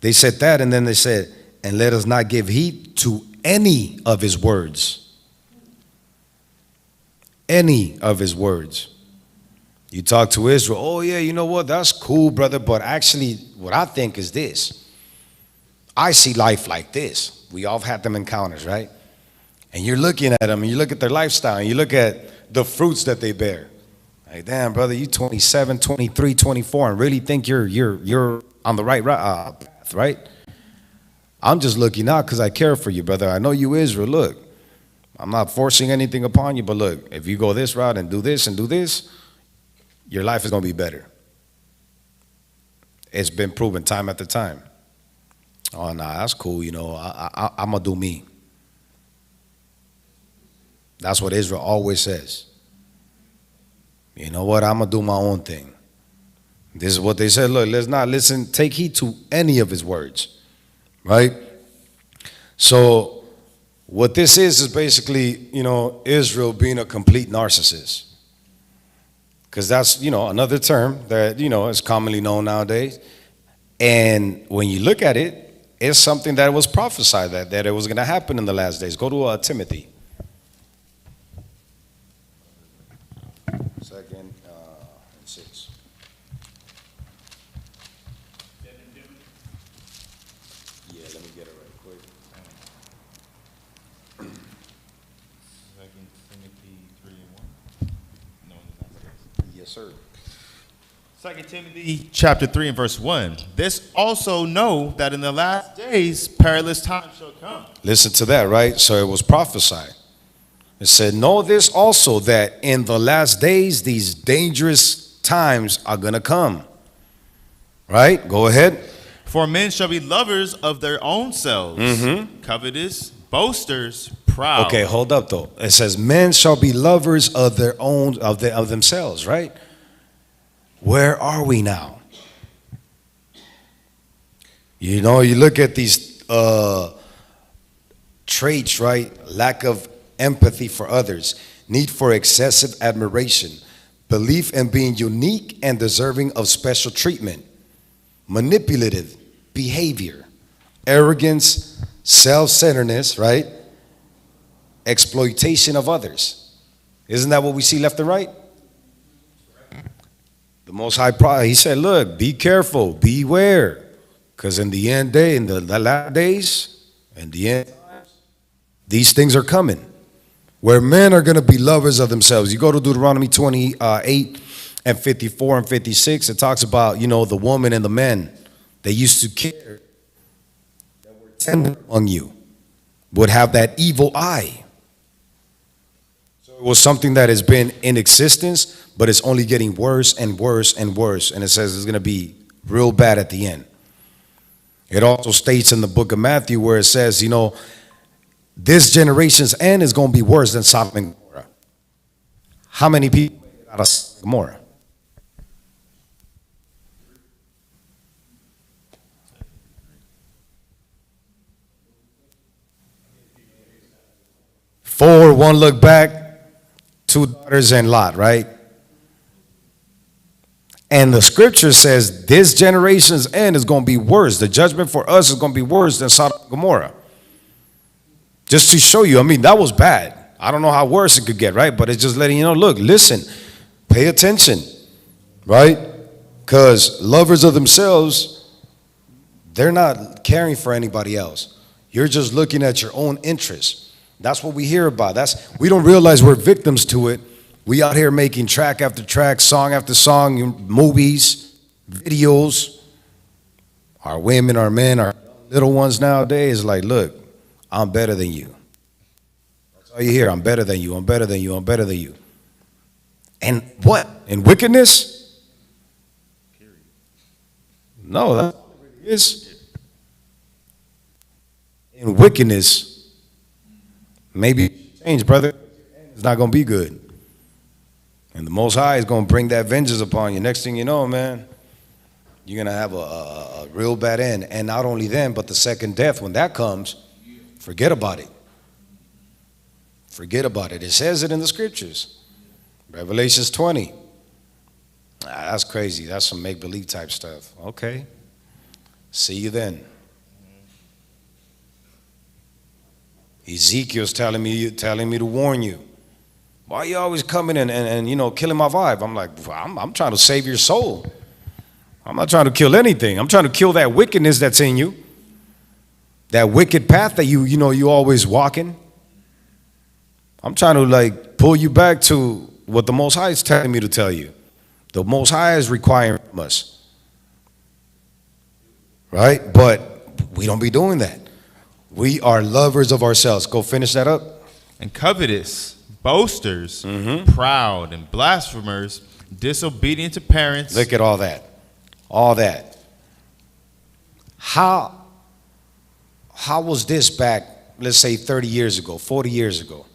they said that, and then they said, and let us not give heed to any of his words. Any of his words. You talk to Israel, oh yeah, you know what, that's cool, brother, but actually what I think is this. I see life like this. We all have had them encounters, right? And you're looking at them, and you look at their lifestyle, and you look at the fruits that they bear. Like, damn, brother, you 27, 23, 24, and really think you're on the right path, right? I'm just looking out because I care for you, brother. I know you Israel. Look, I'm not forcing anything upon you, but look, if you go this route and do this, your life is going to be better. It's been proven time after time. Oh, nah, that's cool, I'm going to do me. That's what Israel always says. You know what? I'm going to do my own thing. This is what they said. Look, let's not listen, take heed to any of his words. Right? So what this is basically, Israel being a complete narcissist. Because that's, another term that, is commonly known nowadays. And when you look at it, it's something that was prophesied that it was going to happen in the last days. Go to Timothy. 2:6. Yeah, let me get it right quick. 2 Timothy 3:1. No, Yes, sir. 2 Timothy chapter 3 and verse 1. This also know that in the last days perilous times shall come. Listen to that, right? So it was prophesied. It said, know this also, that in the last days, these dangerous times are going to come. Right? Go ahead. For men shall be lovers of their own selves, covetous, boasters, proud. Okay, hold up though. It says, men shall be lovers of their own, of themselves, right? Where are we now? You look at these traits, right? Lack of empathy for others, need for excessive admiration, belief in being unique and deserving of special treatment, manipulative behavior, arrogance, self-centeredness, right? Exploitation of others. Isn't that what we see left and right? The Most High Prophet, he said, look, be careful, beware, because in the end day, in the last days, in the end, these things are coming. Where men are going to be lovers of themselves. You go to Deuteronomy 28 and 54 and 56, it talks about, the woman and the men. They used to care that were tender among you, would have that evil eye. So it was something that has been in existence, but it's only getting worse and worse and worse. And it says it's going to be real bad at the end. It also states in the book of Matthew where it says, this generation's end is going to be worse than Sodom and Gomorrah. How many people made it out of Sodom and Gomorrah? Four, one look back, two daughters and Lot, right? And the scripture says this generation's end is going to be worse. The judgment for us is going to be worse than Sodom and Gomorrah. Just to show you, I mean, that was bad. I don't know how worse it could get, right? But it's just letting you know, look, listen, pay attention, right? Because lovers of themselves, they're not caring for anybody else. You're just looking at your own interests. That's what we hear about. We don't realize we're victims to it. We out here making track after track, song after song, movies, videos. Our women, our men, our little ones nowadays, like, look, I'm better than you. That's all you hear. I'm better than you. I'm better than you. I'm better than you. And what? In wickedness? No, that's all it is. In wickedness, maybe change, brother. It's not going to be good. And the Most High is going to bring that vengeance upon you. Next thing you know, man, you're going to have a real bad end. And not only then, but the second death, when that comes, forget about it. Forget about it. It says it in the scriptures. Revelations 20. That's crazy. That's some make-believe type stuff. Okay. See you then. Ezekiel's telling me to warn you. Why are you always coming in and you know, killing my vibe? I'm like, I'm trying to save your soul. I'm not trying to kill anything. I'm trying to kill that wickedness that's in you. That wicked path that you always walking. I'm trying to like pull you back to what the Most High is telling me to tell you. The Most High is requiring from us. Right? But we don't be doing that. We are lovers of ourselves. Go finish that up. And covetous, boasters, proud, and blasphemers, disobedient to parents. Look at all that. All that. How was this back, let's say 30 years ago, 40 years ago,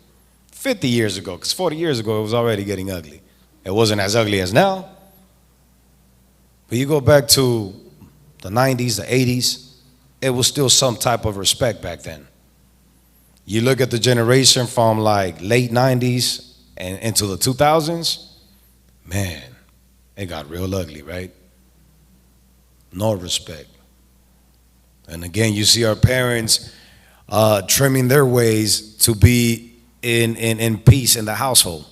50 years ago? Because 40 years ago, it was already getting ugly. It wasn't as ugly as now. But you go back to the 90s, the 80s, it was still some type of respect back then. You look at the generation from like late 90s and into the 2000s, man, it got real ugly, right? No respect. And again, you see our parents trimming their ways to be in peace in the household.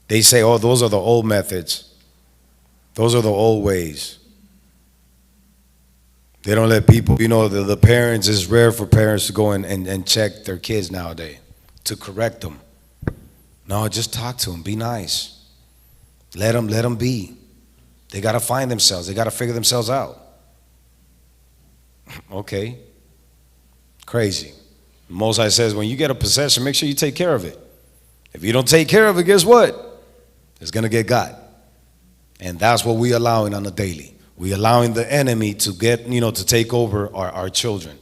They say, oh, those are the old methods. Those are the old ways. They don't let people, the parents, it's rare for parents to go and check their kids nowadays, to correct them. No, just talk to them, be nice. Let them be. They got to find themselves. They got to figure themselves out. Okay. Crazy. Most High says, when you get a possession, make sure you take care of it. If you don't take care of it, guess what? It's going to get got. And that's what we're allowing on the daily. We're allowing the enemy to get, to take over our children.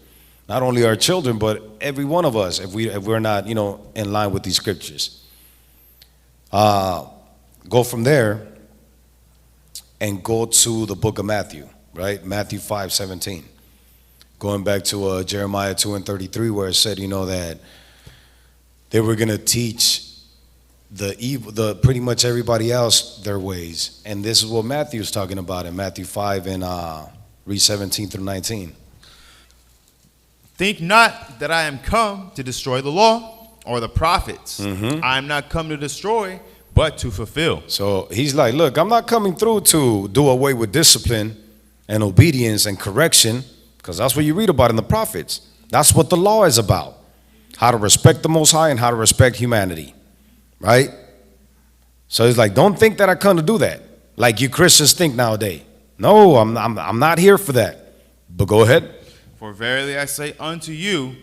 Not only our children, but every one of us, if we're not, in line with these scriptures. Go from there and go to the book of Matthew, right? Matthew 5:17. Going back to Jeremiah 2:33, where it said, that they were going to teach pretty much everybody else their ways. And this is what Matthew's talking about in Matthew 5 and read 17 through 19. Think not that I am come to destroy the law or the prophets. I am not come to destroy, but to fulfill. So he's like, look, I'm not coming through to do away with discipline and obedience and correction, because that's what you read about in the prophets. That's what the law is about. How to respect the Most High and how to respect humanity. Right? So he's like, don't think that I come to do that, like you Christians think nowadays. No, I'm not here for that. But go ahead. For verily I say unto you,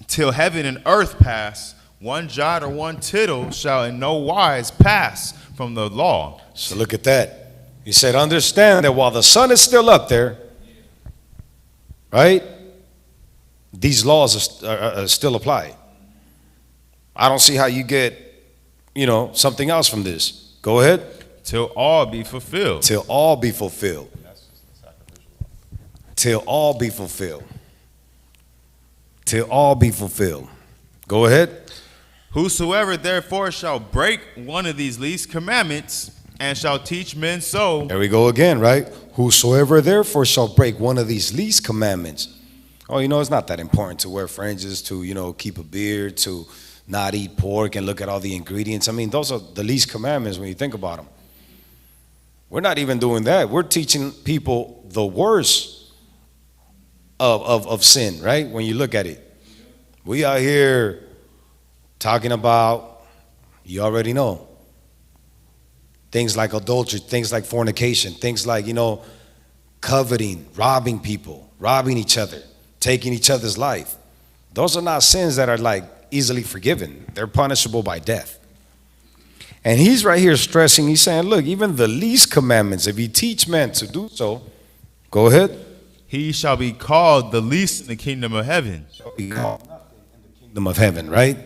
till heaven and earth pass, one jot or one tittle shall in no wise pass from the law. So look at that. He said, understand that while the sun is still up there, right, these laws are still applied. I don't see how you get something else from this. Go ahead. Till all be fulfilled. Till all be fulfilled. Till all be fulfilled. Till all be fulfilled. Go ahead. Whosoever therefore shall break one of these least commandments and shall teach men so. There we go again, right? Whosoever therefore shall break one of these least commandments. Oh, you know, it's not that important to wear fringes, to, you know, keep a beard, to not eat pork and look at all the ingredients. I mean, those are the least commandments when you think about them. We're not even doing that. We're teaching people the worst of sin, right? When you look at it. We out here talking about, you already know, things like adultery, things like fornication, things like, you know, coveting, robbing people, robbing each other, taking each other's life. Those are not sins that are like easily forgiven. They're punishable by death. And he's right here stressing, he's saying, look, even the least commandments, if you teach men to do so, go ahead. He shall be called the least in the kingdom of heaven. Shall be called nothing in the kingdom of heaven, right?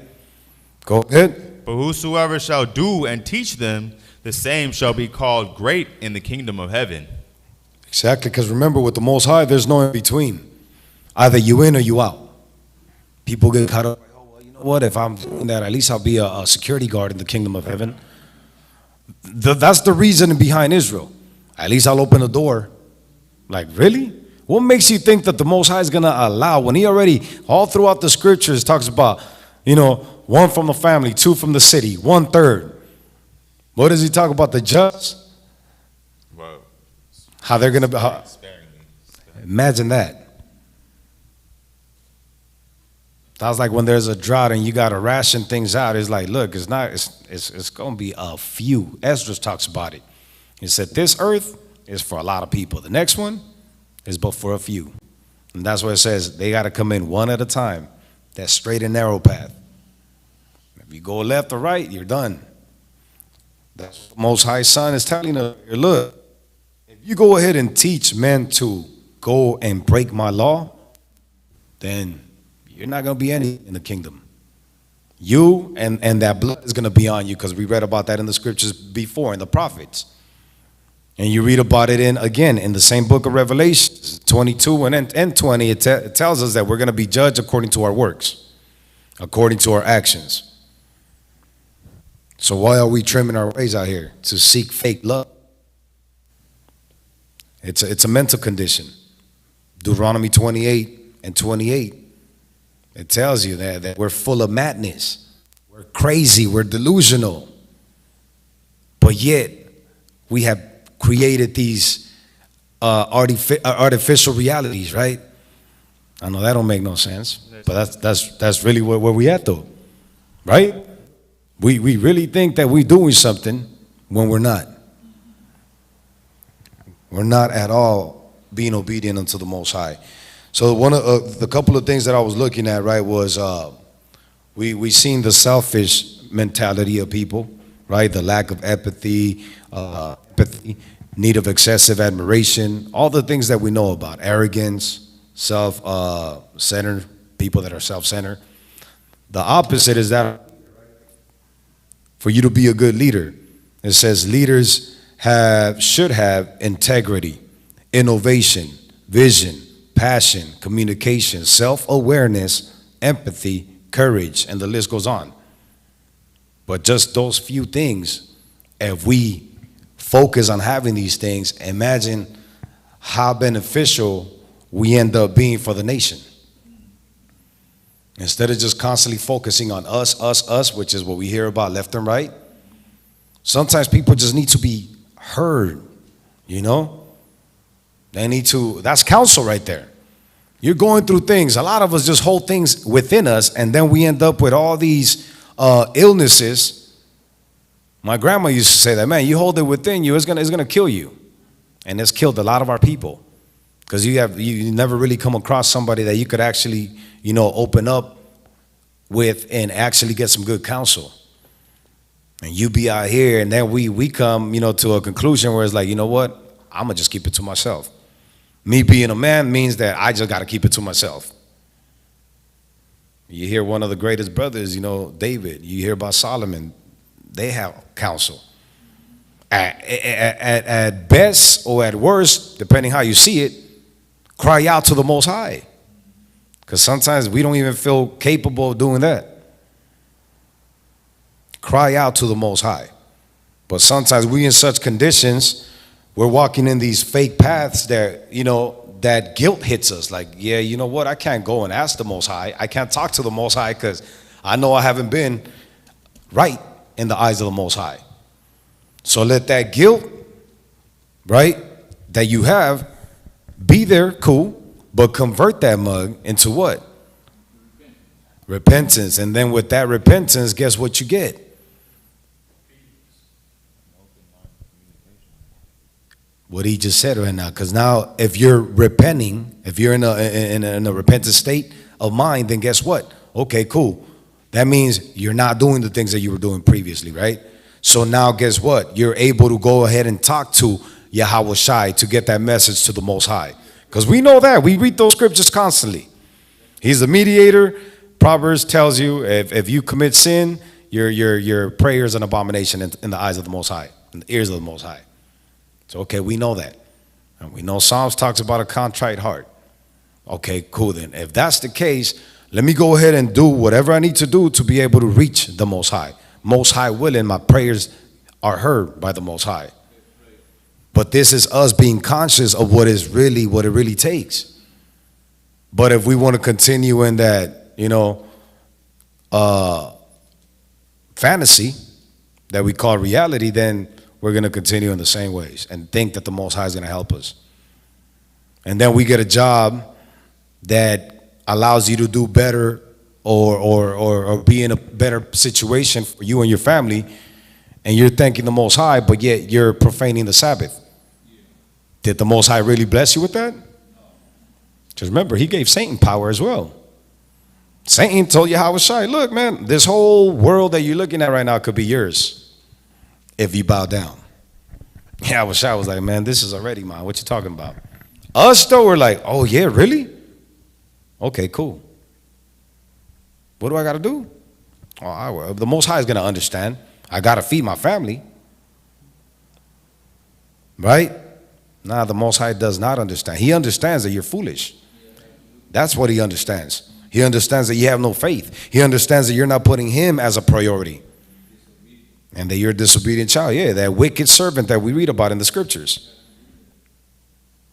Go ahead. But whosoever shall do and teach them, the same shall be called great in the kingdom of heaven. Exactly, because remember, with the Most High, there's no in between. Either you in or you out. People get caught up. Oh, well, you know what? If I'm doing that, at least I'll be a security guard in the kingdom of heaven. That's the reason behind Israel. At least I'll open the door. Like, really? What makes you think that the Most High is going to allow, when he already, all throughout the scriptures, talks about, you know, 1 from the family, 2 from the city, 1/3. What does he talk about? The just? Well, How they're going to be. Imagine that. That's like when there's a drought and you got to ration things out. It's like, look, it's going to be a few. Esdras talks about it. He said, this earth is for a lot of people. The next one is but for a few. And that's what it says. They got to come in one at a time. That straight and narrow path. If you go left or right, you're done. That's what the Most High Son is telling us. Look, if you go ahead and teach men to go and break my law, then you're not going to be any in the kingdom. You and that blood is going to be on you, because we read about that in the scriptures before, in the prophets. And you read about it again in the same book of Revelation, 22 and 20. It tells us that we're going to be judged according to our works, according to our actions. So why are we trimming our ways out here? To seek fake love. It's a mental condition. Deuteronomy 28 and 28. It tells you that we're full of madness. We're crazy. We're delusional. But yet, we have created these artificial realities, right? I know that don't make no sense. But that's really where we at, though. Right? We really think that we're doing something when we're not. We're not at all being obedient unto the Most High. So one of the couple of things that I was looking at, right, was we seen the selfish mentality of people, right? The lack of empathy, need of excessive admiration, all the things that we know about, arrogance, self-centered, people that are self-centered. The opposite is that for you to be a good leader, it says leaders should have integrity, innovation, vision, passion, communication, self-awareness, empathy, courage, and the list goes on. But just those few things, if we focus on having these things, imagine how beneficial we end up being for the nation. Instead of just constantly focusing on us, which is what we hear about left and right, sometimes people just need to be heard, you know? They need to, that's counsel right there. You're going through things. A lot of us just hold things within us, and then we end up with all these illnesses. My grandma used to say that, man, you hold it within you, it's gonna kill you. And it's killed a lot of our people. Because you never really come across somebody that you could actually, you know, open up with and actually get some good counsel. And you be out here, and then we come, you know, to a conclusion where it's like, you know what, I'm gonna just keep it to myself. Me being a man means that I just gotta keep it to myself. You hear one of the greatest brothers, you know, David, you hear about Solomon, they have counsel. At best or at worst, depending how you see it, cry out to the Most High. Because sometimes we don't even feel capable of doing that. Cry out to the Most High. But sometimes we in such conditions, we're walking in these fake paths that, that guilt hits us. Like, yeah, you know what? I can't go and ask the Most High. I can't talk to the Most High because I know I haven't been right in the eyes of the Most High. So let that guilt, right, that you have, be there, cool, but convert that mug into what? Repentance. And then with that repentance, guess what you get? What he just said right now. Because now if you're repenting, if you're in a repentant state of mind, then guess what? Okay, cool. That means you're not doing the things that you were doing previously, right? So now guess what? You're able to go ahead and talk to Yahweh Shai to get that message to the Most High. Because we know that. We read those scriptures constantly. He's the mediator. Proverbs tells you if you commit sin, your prayer is an abomination in the eyes of the Most High, in the ears of the Most High. So, okay, we know that. And we know Psalms talks about a contrite heart. Okay, cool then. If that's the case, let me go ahead and do whatever I need to do to be able to reach the Most High. Most High willing, my prayers are heard by the Most High. But this is us being conscious of what it really takes. But if we want to continue in that, fantasy that we call reality, then we're going to continue in the same ways and think that the Most High is going to help us. And then we get a job that allows you to do better or be in a better situation for you and your family, and you're thanking the Most High, but yet you're profaning the Sabbath. Did the Most High really bless you with that? Because remember, he gave Satan power as well. Satan told Yahweh Shai, look, man, this whole world that you're looking at right now could be yours if you bow down. Yahweh Shai was like, man, this is already mine. What you talking about? Us, though, we're like, oh, yeah, really? Okay, cool. What do I got to do? Oh, the Most High is going to understand. I got to feed my family. Right? Nah, the Most High does not understand. He understands that you're foolish. That's what he understands. He understands that you have no faith. He understands that you're not putting him as a priority. And that you're a disobedient child. Yeah, that wicked servant that we read about in the scriptures.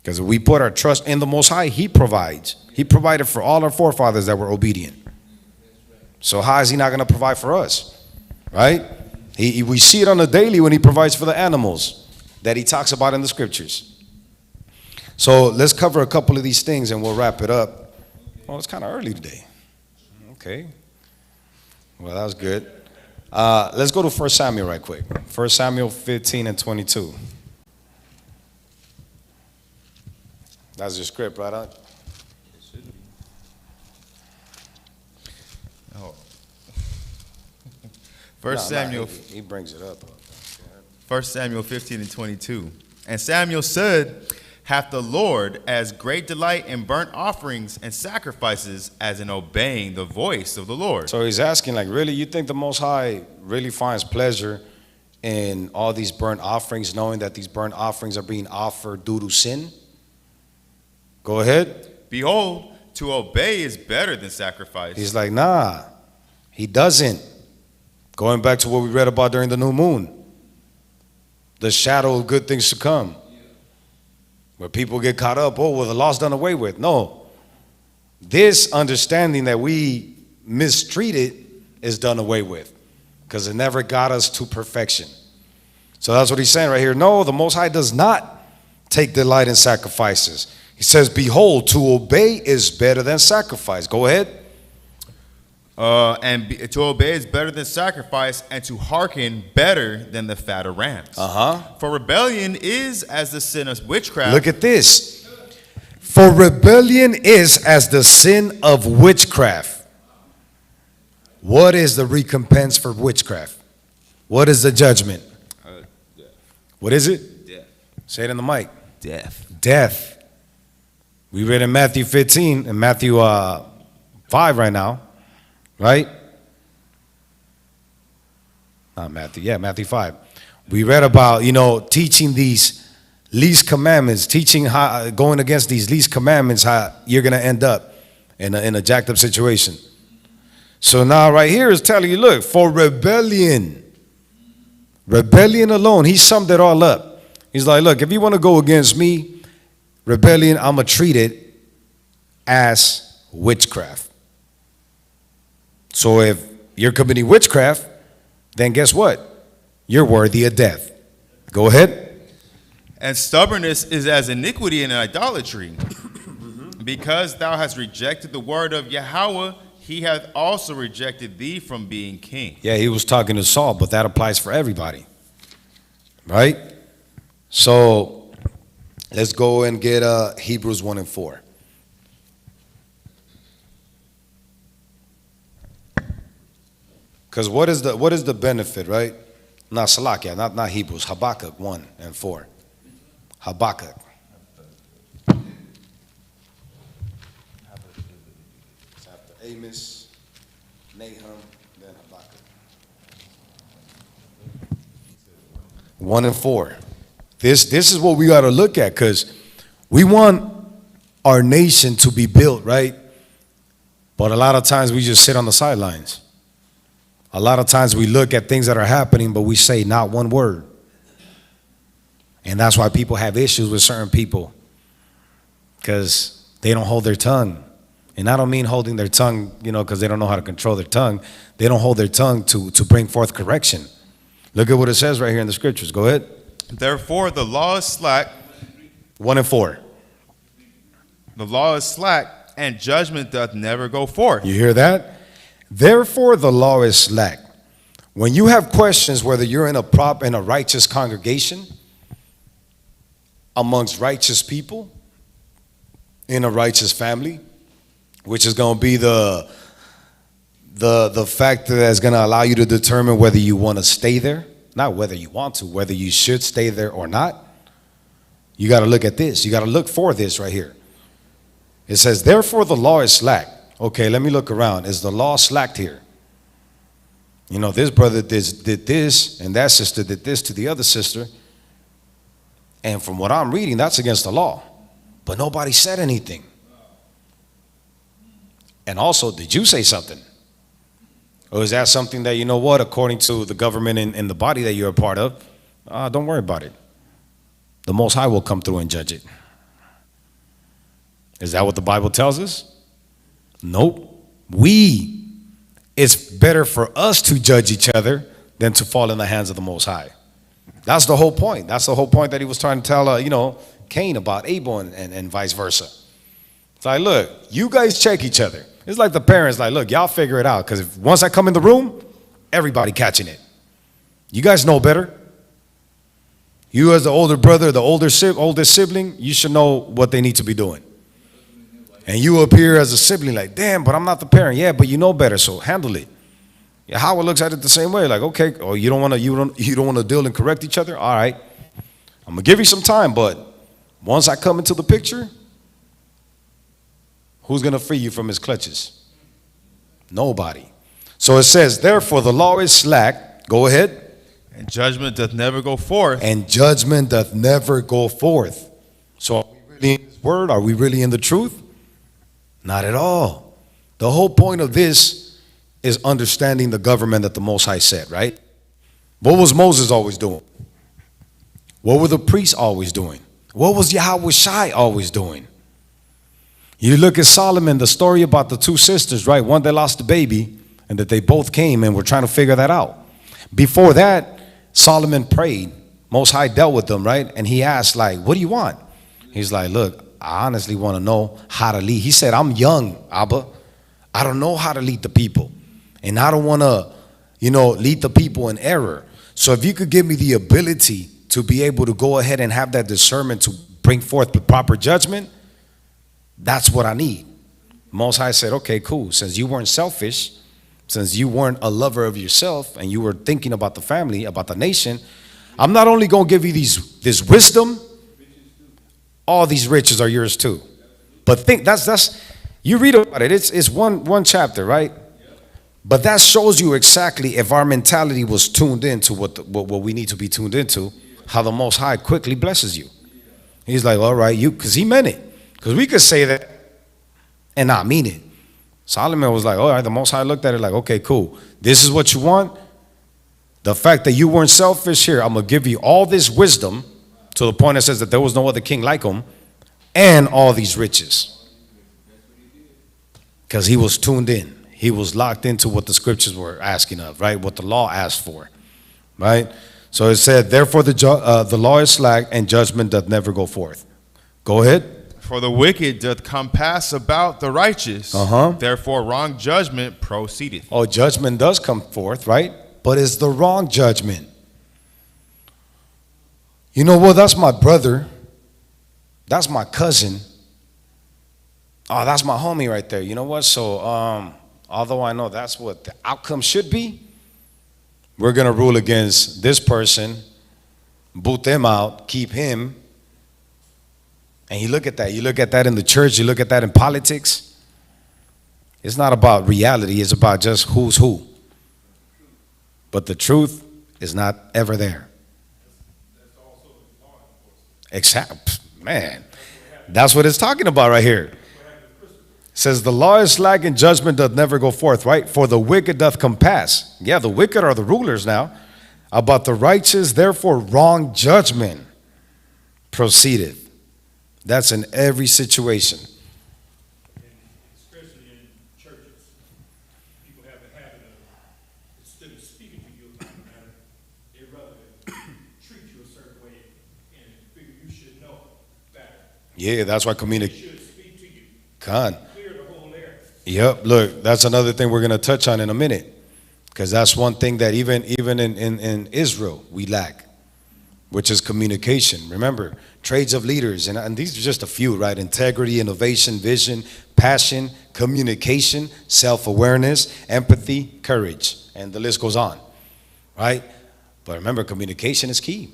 Because if we put our trust in the Most High, he provides. He provided for all our forefathers that were obedient. So how is he not going to provide for us? Right? We see it on the daily when he provides for the animals that he talks about in the scriptures. So let's cover a couple of these things and we'll wrap it up. Well, it's kind of early today. Okay. Well, that was good. Let's go to 1 Samuel right quick. 1 Samuel 15 and 22. That's your script, right? It should be. Oh. 1 Samuel. He brings it up. 1 Samuel 15 and 22. And Samuel said, hath the Lord as great delight in burnt offerings and sacrifices as in obeying the voice of the Lord? So he's asking, like, really, you think the Most High really finds pleasure in all these burnt offerings, knowing that these burnt offerings are being offered due to sin? Go ahead. Behold, to obey is better than sacrifice. He's like, nah, he doesn't. Going back to what we read about during the new moon, the shadow of good things to come. Where people get caught up, oh, well, the law's done away with. No. This understanding that we mistreated is done away with because it never got us to perfection. So that's what he's saying right here. No, the Most High does not take delight in sacrifices. He says, behold, to obey is better than sacrifice. Go ahead. To obey is better than sacrifice, and to hearken better than the fat of rams. For rebellion is as the sin of witchcraft. Look at this. For rebellion is as the sin of witchcraft. What is the recompense for witchcraft? What is the judgment? Death. What is it? Death. Say it in the mic. Death. Death. We read in Matthew 15 and Matthew 5 right now. Right? Not Matthew. Yeah, Matthew 5. We read about, teaching these least commandments, teaching how, going against these least commandments, how you're going to end up in a jacked up situation. So now right here is telling you, look, for rebellion Rebellion alone, he summed it all up. He's like, look, if you want to go against me, rebellion, I'm going to treat it as witchcraft. So if you're committing witchcraft, then guess what? You're worthy of death. Go ahead. And stubbornness is as iniquity and idolatry. Because thou hast rejected the word of Yahweh, he hath also rejected thee from being king. Yeah, he was talking to Saul, but that applies for everybody. Right? So let's go and get Hebrews 1 and 4. Because what is the benefit, right? Not Salakia, not Hebrews, Habakkuk 1 and 4. Habakkuk. After Amos, Nahum, then Habakkuk. 1 and 4. This is what we got to look at, because we want our nation to be built, right? But a lot of times we just sit on the sidelines. A lot of times we look at things that are happening, but we say not one word. And that's why people have issues with certain people, because they don't hold their tongue. And I don't mean holding their tongue, because they don't know how to control their tongue. They don't hold their tongue to bring forth correction. Look at what it says right here in the scriptures. Go ahead. Therefore, the law is slack. 1 and 4. The law is slack, and judgment doth never go forth. You hear that? Therefore, the law is slack. When you have questions whether you're in a righteous congregation, amongst righteous people, in a righteous family, which is going to be the factor that's going to allow you to determine whether you want to stay there, not whether you want to, whether you should stay there or not. You got to look at this. You got to look for this right here. It says, therefore the law is slack. Okay, let me look around. Is the law slacked here? This brother did this, and that sister did this to the other sister. And from what I'm reading, that's against the law. But nobody said anything. And also, did you say something? Or is that something that, according to the government and the body that you're a part of, don't worry about it. The Most High will come through and judge it. Is that what the Bible tells us? Nope. It's better for us to judge each other than to fall in the hands of the Most High. That's the whole point. That's the whole point that he was trying to tell, Cain about Abel and vice versa. It's like, look, you guys check each other. It's like the parents, like, look, y'all figure it out. Because once I come in the room, everybody catching it. You guys know better. You as the older brother, the oldest sibling, you should know what they need to be doing. And you appear as a sibling like, damn, but I'm not the parent. Yeah, but you know better, so handle it. Yeah, Howard looks at it the same way, like, okay, oh, you don't want to deal and correct each other? All right. I'm going to give you some time, but once I come into the picture, who's going to free you from his clutches? Nobody. So it says, therefore the law is slack. Go ahead. And judgment doth never go forth. And judgment doth never go forth. So are we really in his word? Are we really in the truth? Not at all. The whole point of this is understanding the government that the Most High set, right? What was Moses always doing? What were the priests always doing? What was Yahweh Shai always doing? You look at Solomon, the story about the two sisters, right? One that lost the baby, and that they both came and were trying to figure that out. Before that, Solomon prayed. Most High dealt with them, right? And he asked, like, what do you want? He's like, look, I honestly want to know how to lead. He said, I'm young, Abba. I don't know how to lead the people. And I don't want to, lead the people in error. So if you could give me the ability to be able to go ahead and have that discernment to bring forth the proper judgment, that's what I need. Most High said, okay, cool. Since you weren't selfish, since you weren't a lover of yourself, and you were thinking about the family, about the nation, I'm not only going to give you this wisdom, all these riches are yours too. But think that's you read about it. It's one chapter, right? But that shows you exactly if our mentality was tuned into what we need to be tuned into, how the Most High quickly blesses you. He's like, all right, because he meant it. Because we could say that and not mean it. Solomon was like, all right, the Most High looked at it like, okay, cool. This is what you want. The fact that you weren't selfish here, I'm going to give you all this wisdom to the point that says that there was no other king like him and all these riches. Because he was tuned in. He was locked into what the scriptures were asking of, right? What the law asked for, right? So it said, therefore the law is slack and judgment doth never go forth. Go ahead. For the wicked doth compass about the righteous. Therefore wrong judgment proceedeth. Oh, judgment does come forth, right? But it's the wrong judgment. You know what? That's my brother. That's my cousin. Oh, that's my homie right there. You know what? So, although I know that's what the outcome should be, we're going to rule against this person, boot them out, keep him. And you look at that. You look at that in the church. You look at that in politics. It's not about reality. It's about just who's who. But the truth is not ever there. Exact, man. That's what it's talking about right here. It says the law is slack and judgment doth never go forth, right? For the wicked doth compass. Yeah, the wicked are the rulers now. About the righteous, therefore wrong judgment proceedeth. That's in every situation. Especially in churches, people have a habit of, instead of speaking to you about the matter, they'd rather treat you a certain way and figure you should know better. Yeah, that's why They communication. should speak to you, Con. clear the whole air. Yep, look, that's another thing we're going to touch on in a minute. Because that's one thing that even in Israel we lack, which is communication. Remember, trades of leaders, and these are just a few, right? Integrity, innovation, vision, passion, communication, self-awareness, empathy, courage, and the list goes on, right? But remember, communication is key.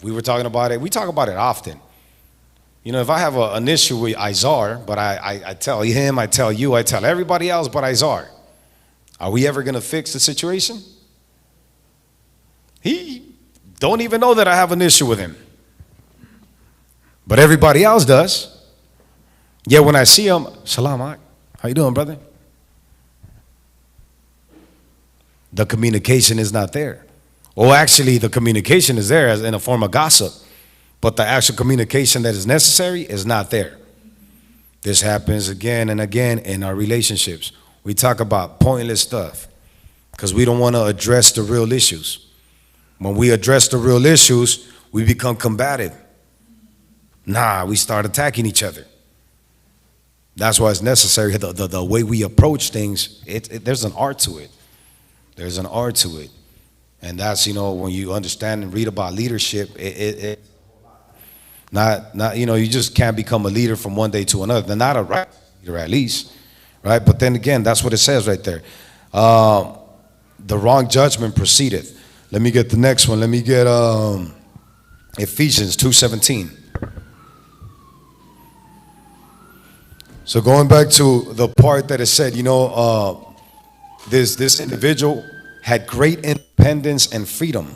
We were talking about it. We talk about it often. You know, if I have an issue with Izar, but I tell him, I tell you, I tell everybody else but Izar, are we ever going to fix the situation? He don't even know that I have an issue with him. But everybody else does. Yeah, when I see him, Shalom, how you doing, brother? The communication is not there. Or actually, the communication is there as in a form of gossip. But the actual communication that is necessary is not there. This happens again and again in our relationships. We talk about pointless stuff because we don't want to address the real issues. When we address the real issues, we become combative. Nah, we start attacking each other. That's why it's necessary. The way we approach things, there's an art to it. There's an art to it. And that's, you know, when you understand and read about leadership, not you know, you just can't become a leader from one day to another. They're not a right leader, at least. Right? But then again, that's what it says right there. The wrong judgment proceedeth. Let me get the next one. Let me get Ephesians 2:17. So going back to the part that it said, you know, this individual had great independence and freedom.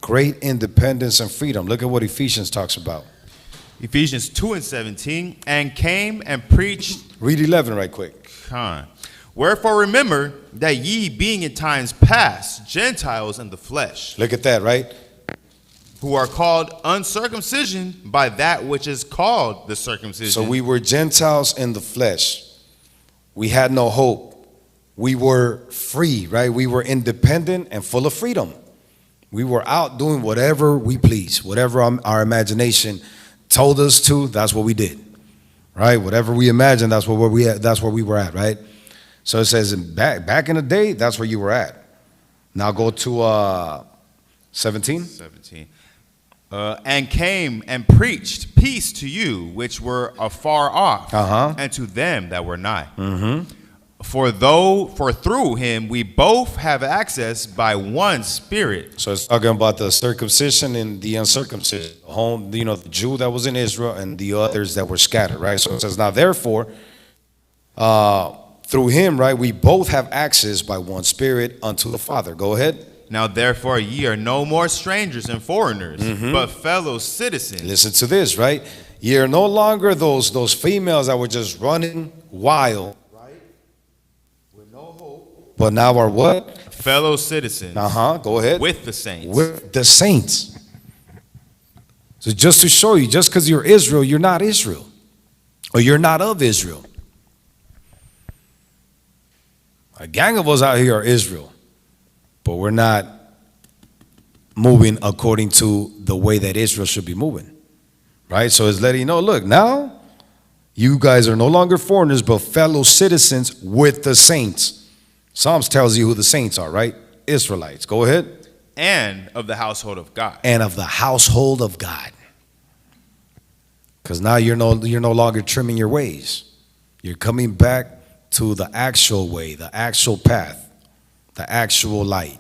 Great independence and freedom. Look at what Ephesians talks about. Ephesians 2:17, and came and preached. Read 11 right quick. Wherefore remember that ye being in times past Gentiles in the flesh, Look at that, right? who are called uncircumcision by that which is called the circumcision. So we were Gentiles in the flesh. We had no hope. We were free, right? We were independent and full of freedom. We were out doing whatever we please. Whatever our imagination told us to, that's what we did. Right? Whatever we imagined, that's where we were at, right? So it says back in the day, that's where you were at. Now go to 17. 17. And came and preached peace to you which were afar off, and to them that were nigh. For through him we both have access by one Spirit. So it's talking about the circumcision and the uncircumcision. You know, the Jew that was in Israel and the others that were scattered, right? So it says, now therefore, through him, right, we both have access by one Spirit unto the Father. Go ahead. Now therefore ye are no more strangers and foreigners, but fellow citizens. Listen to this, right? Ye are no longer those females that were just running wild, right? With no hope. but now are what? fellow citizens Go ahead. with the saints. With the saints. So just to show you, just because you're Israel, you're not Israel. Or you're not of Israel. A gang of us out here are Israel. But we're not moving according to the way that Israel should be moving. Right? So it's letting you know, look, now you guys are no longer foreigners, but fellow citizens with the saints. Psalms tells you who the saints are, right? Israelites. Go ahead. And of the household of God. And of the household of God. Because now you're no longer trimming your ways. You're coming back to the actual way, the actual path, the actual light.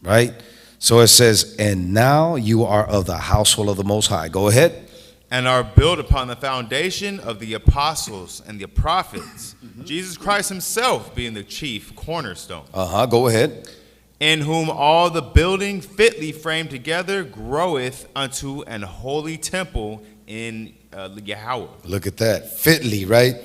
Right? So it says, and now you are of the household of the Most High. Go ahead. And are built upon the foundation of the apostles and the prophets, Jesus Christ himself being the chief cornerstone. Go ahead. In whom all the building fitly framed together groweth unto an holy temple in Yahweh. Look at that. Fitly, right?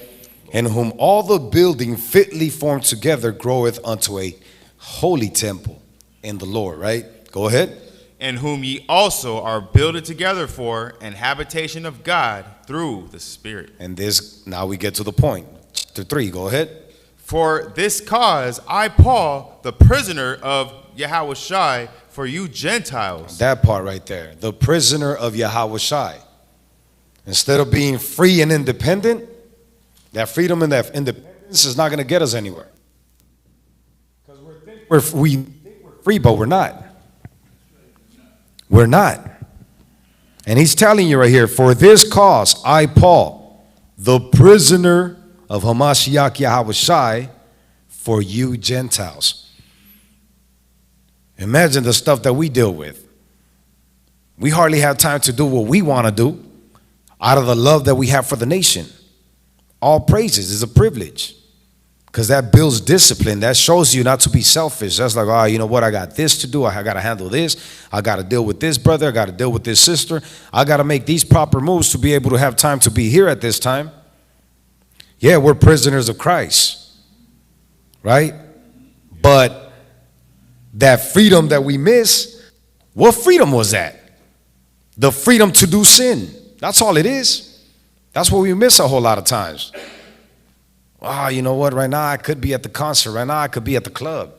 In whom all the building fitly formed together groweth unto a holy temple in the Lord, right? Go ahead. In whom ye also are builded together for an habitation of God through the Spirit. And this, now we get to the point. Chapter 3, go ahead. For this cause, I, Paul, the prisoner of Yahweh Shai, for you Gentiles. That part right there. The prisoner of Yahweh Shai. Instead of being free and independent, that freedom and that independence is not going to get us anywhere. Because we think we're free, but we're not. We're not. And he's telling you right here, for this cause, I, Paul, the prisoner of Hamashiach Yahweh Shai, for you Gentiles. Imagine the stuff that we deal with. We hardly have time to do what we want to do out of the love that we have for the nation. All praises is a privilege. Because that builds discipline. That shows you not to be selfish. That's like, oh, you know what? I got this to do. I got to handle this. I got to deal with this brother. I got to deal with this sister. I got to make these proper moves to be able to have time to be here at this time. Yeah, we're prisoners of Christ. Right? But that freedom that we miss, what freedom was that? The freedom to do sin. That's all it is. That's what we miss a whole lot of times. Oh, you know what? Right now I could be at the concert. Right now I could be at the club.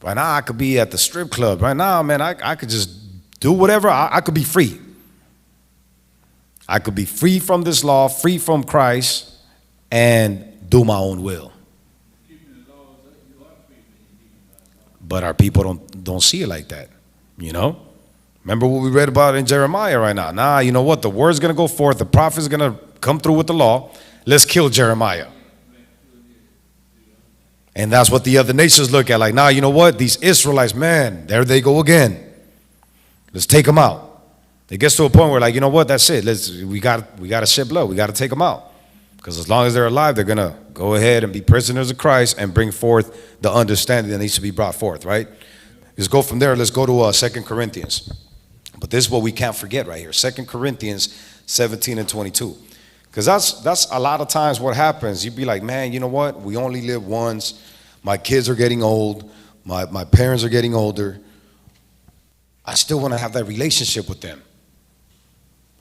Right now I could be at the strip club. Right now, man, I could just do whatever. I could be free. I could be free from this law, free from Christ, and do my own will. But our people don't see it like that, you know? Remember what we read about in Jeremiah right now? Nah, you know what? The word's going to go forth. The prophet's going to come through with the law. Let's kill Jeremiah. And that's what the other nations look at. Like, nah, you know what? These Israelites, man, there they go again. Let's take them out. It gets to a point where, like, you know what? That's it. We got to shed blood. We got to take them out. Because as long as they're alive, they're going to go ahead and be prisoners of Christ and bring forth the understanding that needs to be brought forth, right? Let's go from there. Let's go to 2 Corinthians. But this is what we can't forget right here. 2 Corinthians 17 and 22. Because that's a lot of times what happens. You'd be like, man, you know what? We only live once. My kids are getting old. My parents are getting older. I still want to have that relationship with them.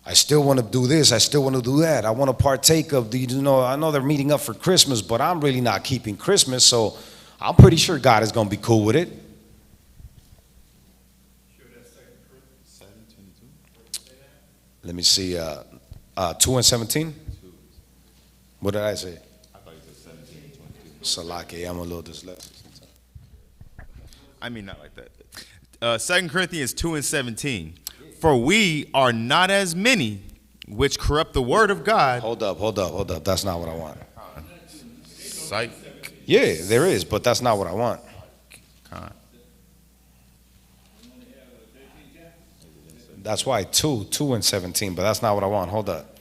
I still want to do this. I still want to do that. I want to partake of the, you know, I know they're meeting up for Christmas, but I'm really not keeping Christmas. So I'm pretty sure God is going to be cool with it. Let me see. 2 and 17. What did I say? I thought you said 17, 22. Salake, I'm a little dyslexic. I mean, not like that. 2 Corinthians 2 and 17. For we are not as many which corrupt the word of God. Hold up. That's not what I want. Psych. Yeah, there is, but that's not what I want. That's why 2 and 17, but that's not what I want. Hold up.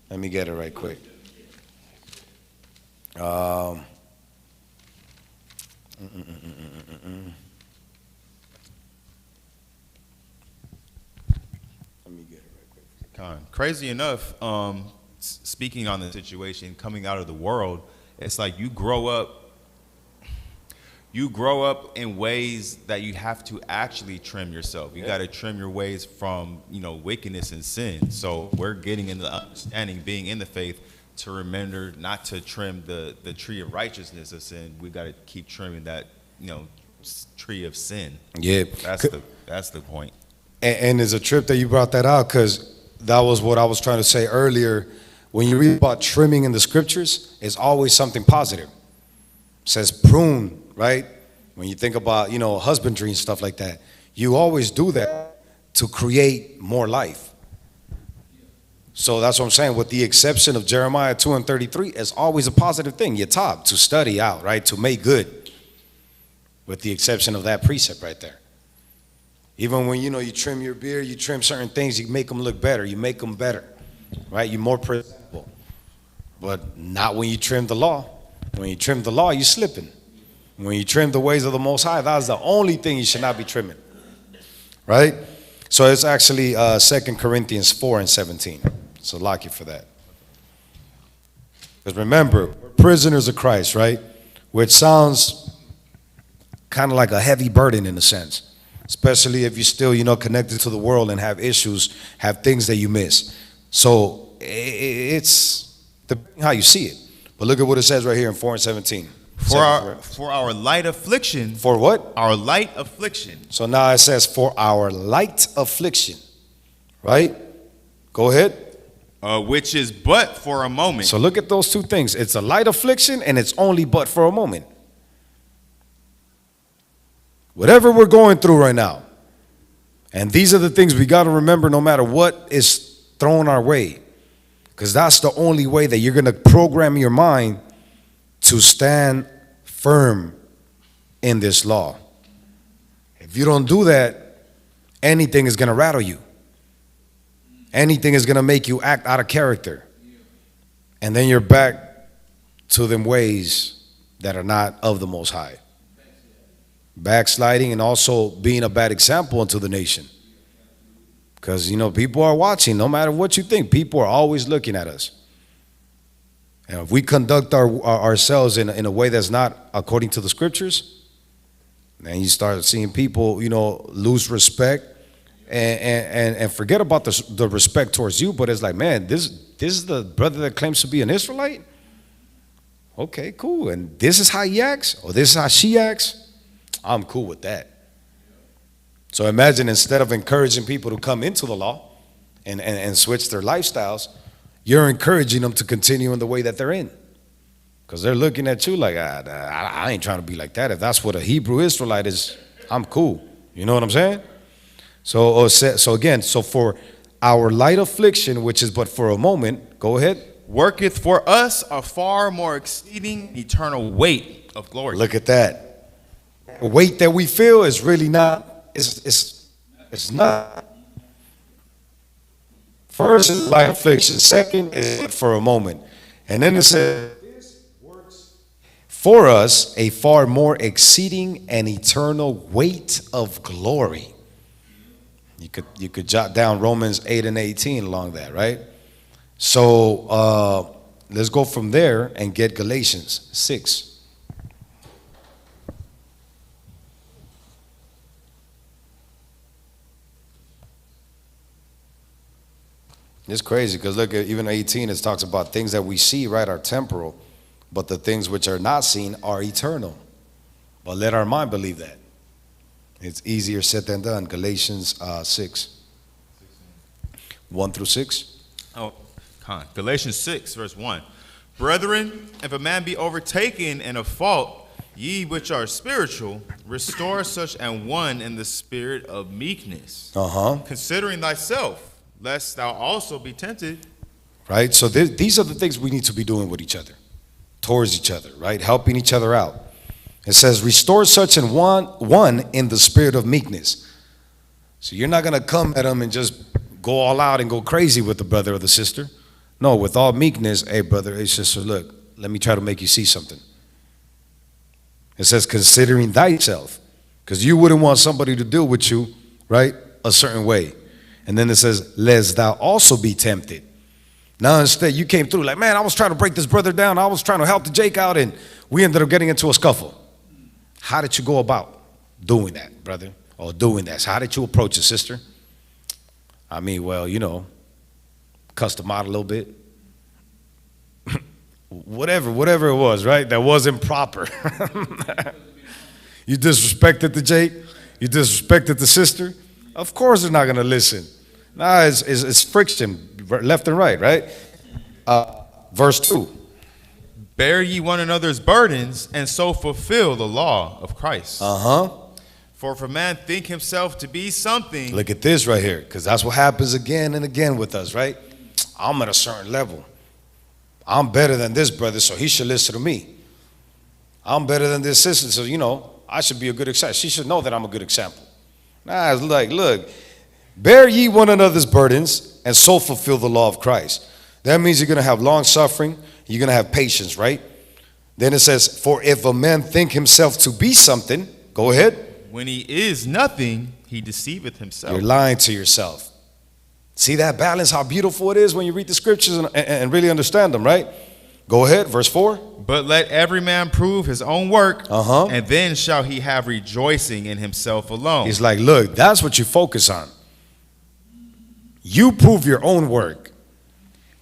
Let me get it right quick. Let me get it right quick. Crazy enough, speaking on the situation, coming out of the world, it's like you grow up you grow up in ways that you have to actually trim yourself. You got to trim your ways from, wickedness and sin. So we're getting into the understanding, being in the faith, to remember not to trim the tree of righteousness of sin. We got to keep trimming that, tree of sin. Yeah. That's the point. And it's a trip that you brought that out, because that was what I was trying to say earlier. When you read about trimming in the scriptures, it's always something positive. It says prune, right? When you think about, husbandry and stuff like that, you always do that to create more life. So that's what I'm saying. With the exception of Jeremiah 2:33, it's always a positive thing. Yatab, to study out, right? To make good. With the exception of that precept right there. Even when, you trim your beard, you trim certain things, you make them look better. You make them better, right? You're more presentable. But not when you trim the law. When you trim the law, you're slipping. When you trim the ways of the Most High, that's the only thing you should not be trimming, right? So it's actually 2 Corinthians 4:17. So lock you for that. Because remember, we're prisoners of Christ, right? Which sounds kind of like a heavy burden in a sense. Especially if you're still, connected to the world and have issues, have things that you miss. So it's how you see it. But look at what it says right here in 4:17. For our light affliction. For what? Our light affliction. So now it says for our light affliction, right? Go ahead. Which is but for a moment. So look at those two things. It's a light affliction and it's only but for a moment. Whatever we're going through right now, and these are the things we got to remember no matter what is thrown our way, because that's the only way that you're going to program your mind to stand firm in this law. If you don't do that, anything is going to rattle you. Anything is going to make you act out of character. And then you're back to them ways that are not of the Most High. Backsliding and also being a bad example unto the nation. Because, people are watching. No matter what you think, people are always looking at us. And if we conduct ourselves in a way that's not according to the scriptures, then you start seeing people, lose respect and forget about the respect towards you. But it's like, man, this is the brother that claims to be an Israelite? Okay, cool. And this is how he acts? Or this is how she acts? I'm cool with that. So imagine, instead of encouraging people to come into the law and switch their lifestyles, you're encouraging them to continue in the way that they're in. Because they're looking at you like, I ain't trying to be like that. If that's what a Hebrew Israelite is, I'm cool. You know what I'm saying? So again, for our light affliction, which is but for a moment, go ahead. Worketh for us a far more exceeding eternal weight of glory. Look at that. The weight that we feel is really not, it's not. First is light affliction. Second is for a moment. And then it says, this works for us a far more exceeding and eternal weight of glory. You could jot down Romans 8:18 along that, right? So let's go from there and get Galatians 6. It's crazy because look at even 18, it talks about things that we see, right, are temporal, but the things which are not seen are eternal. But let our mind believe that. It's easier said than done. Galatians 6. 1 through 6. Galatians 6, verse 1. Brethren, if a man be overtaken in a fault, ye which are spiritual, restore such an one in the spirit of meekness, considering thyself, lest thou also be tempted. Right? So these are the things we need to be doing with each other, towards each other, right? Helping each other out. It says, restore such an one in the spirit of meekness. So you're not going to come at them and just go all out and go crazy with the brother or the sister. No, with all meekness, hey brother, hey sister, look, let me try to make you see something. It says, considering thyself, because you wouldn't want somebody to deal with you, right, a certain way. And then it says, lest thou also be tempted. Now instead you came through like, man, I was trying to break this brother down. I was trying to help the Jake out and we ended up getting into a scuffle. How did you go about doing that, brother? Or doing that? So how did you approach it, sister? I mean, well, you know, cuss them out a little bit. whatever it was, right? That wasn't proper. You disrespected the Jake? You disrespected the sister? Of course they're not going to listen. Nah, it's friction, left and right? Verse 2. Bear ye one another's burdens, and so fulfill the law of Christ. For if a man think himself to be something, Look at this right here, because that's what happens again and again with us, right? I'm at a certain level. I'm better than this brother, so he should listen to me. I'm better than this sister, so, you know, I should be a good example. She should know that I'm a good example. Nah, it's like, look, bear ye one another's burdens, and so fulfill the law of Christ. That means you're going to have long suffering. You're going to have patience, right? Then it says, for if a man think himself to be something, go ahead. when he is nothing, he deceiveth himself. You're lying to yourself. See that balance, how beautiful it is when you read the scriptures and really understand them, right? Go ahead, verse 4. But let every man prove his own work, Uh-huh. and then shall he have rejoicing in himself alone. He's like, look, that's what you focus on. You prove your own work.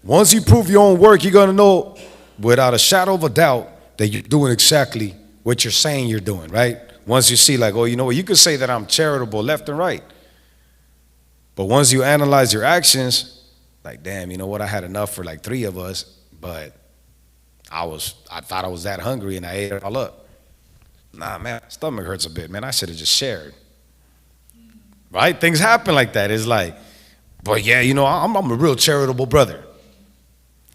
Once you prove your own work, you're going to know without a shadow of a doubt that you're doing exactly what you're saying you're doing, right? Once you see like, oh, you know what, you could say that I'm charitable left and right. But once you analyze your actions, like, damn, you know what, I had enough for like 3 of us, but I thought I was that hungry and I ate it all up. Nah, man, my stomach hurts a bit, man. I should have just shared. Right? Things happen like that. It's like, but yeah, you know, I'm a real charitable brother.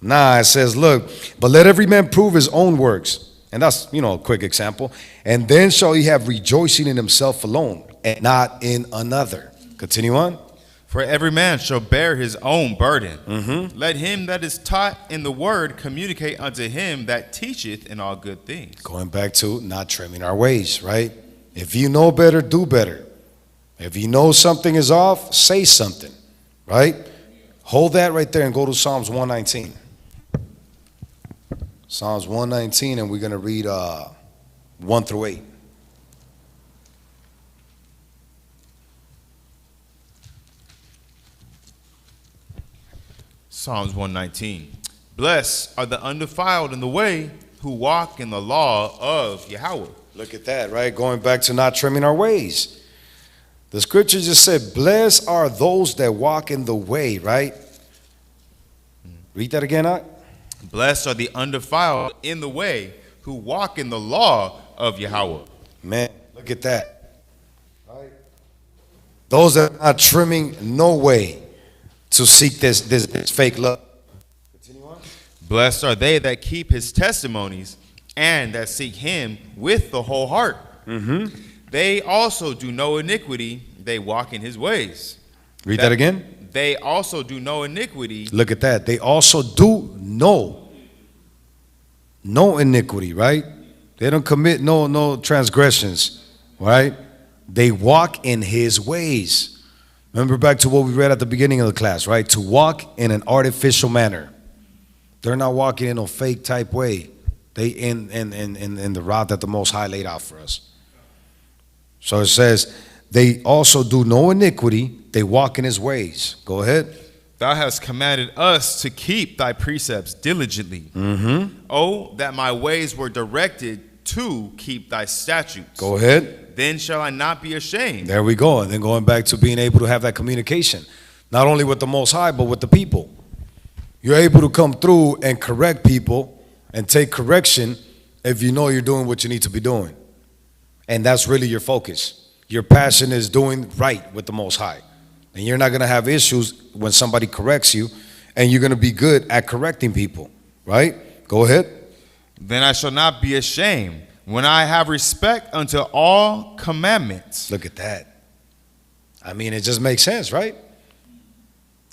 Nah, it says, look, but let every man prove his own works. And that's, you know, a quick example. And then shall he have rejoicing in himself alone and not in another. Continue on. For every man shall bear his own burden. Mm-hmm. Let him that is taught in the word communicate unto him that teacheth in all good things. Going back to not trimming our ways, right? If you know better, do better. If you know something is off, say something, right? Hold that right there and go to Psalms 119. Psalms 119, and we're going to read 1 through 8. Psalms 119. Blessed are the undefiled in the way who walk in the law of Yahweh. Look at that, right? Going back to not trimming our ways. The scripture just said, blessed are those that walk in the way, right? Read that again, Art. Blessed are the undefiled in the way who walk in the law of Yahweh. Man, look at that. Right? Those that are not trimming no way to seek this fake love. Continue on. Blessed are they that keep his testimonies and that seek him with the whole heart. Mm-hmm. They also do no iniquity, they walk in his ways. Read that again. They also do no iniquity. Look at that. They also do no iniquity, right? They don't commit no transgressions, right? They walk in his ways. Remember back to what we read at the beginning of the class, right? To walk in an artificial manner. They're not walking in a fake type way. They in the route that the Most High laid out for us. So it says, they also do no iniquity. They walk in his ways. Go ahead. Thou hast commanded us to keep thy precepts diligently. Mm-hmm. Oh, that my ways were directed to keep thy statutes. Go ahead. Then shall I not be ashamed. There we go. And then going back to being able to have that communication, not only with the Most High, but with the people. You're able to come through and correct people and take correction if you know you're doing what you need to be doing. And that's really your focus. Your passion is doing right with the Most High. And you're not going to have issues when somebody corrects you, and you're going to be good at correcting people, right? Go ahead. Then I shall not be ashamed when I have respect unto all commandments. Look at that. I mean, it just makes sense, right?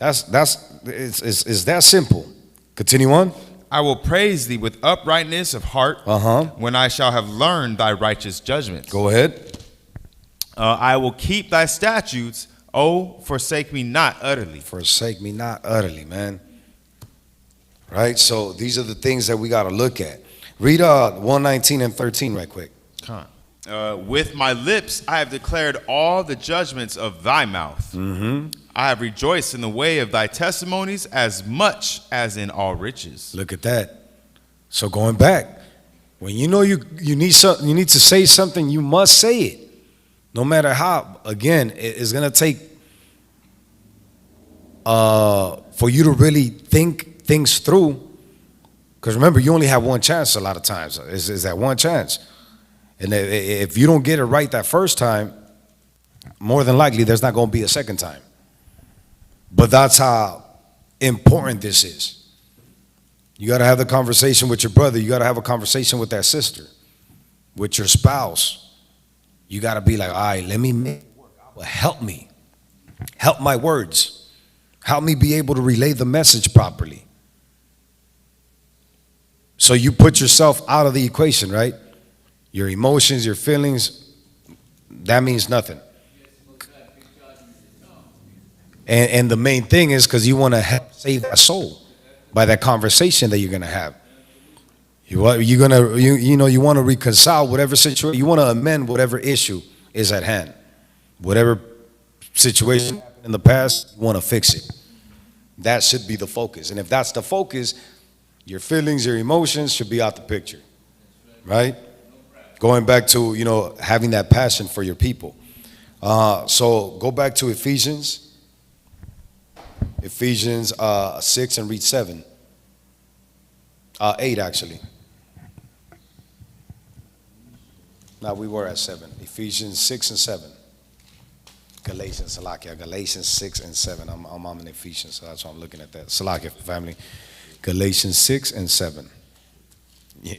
It's that simple. Continue on. I will praise thee with uprightness of heart when I shall have learned thy righteous judgments. Go ahead. I will keep thy statutes. Oh, forsake me not utterly. Forsake me not utterly, man. Right? So these are the things that we got to look at. Read 119 and 13 right quick. With my lips I have declared all the judgments of thy mouth. I have rejoiced in the way of thy testimonies as much as in all riches. Look at that. So going back, when you know you need something, you need to say something, you must say it. No matter how. Again, it's gonna take for you to really think things through. Because remember, you only have one chance a lot of times. Is that one chance. And if you don't get it right that first time, more than likely there's not going to be a second time. But that's how important this is. You got to have the conversation with your brother. You got to have a conversation with that sister, with your spouse. You got to be like, all right, let me make it work. Help me. Help my words. Help me be able to relay the message properly. So you put yourself out of the equation, right? Your emotions, your feelings, that means nothing. And the main thing is because you want to help save that soul by that conversation that you're going to have. You want to reconcile whatever situation, you want to amend whatever issue is at hand. Whatever situation happened in the past, you want to fix it. That should be the focus. And if that's the focus, your feelings, your emotions should be out the picture, right? Going back to, having that passion for your people. So go back to Ephesians 6 and read 7. 8 actually. Now we were at 7. Ephesians 6 and 7. Galatians 6 and 7. I'm in Ephesians, so that's why I'm looking at that. Salakia family. Galatians 6 and 7. Yeah.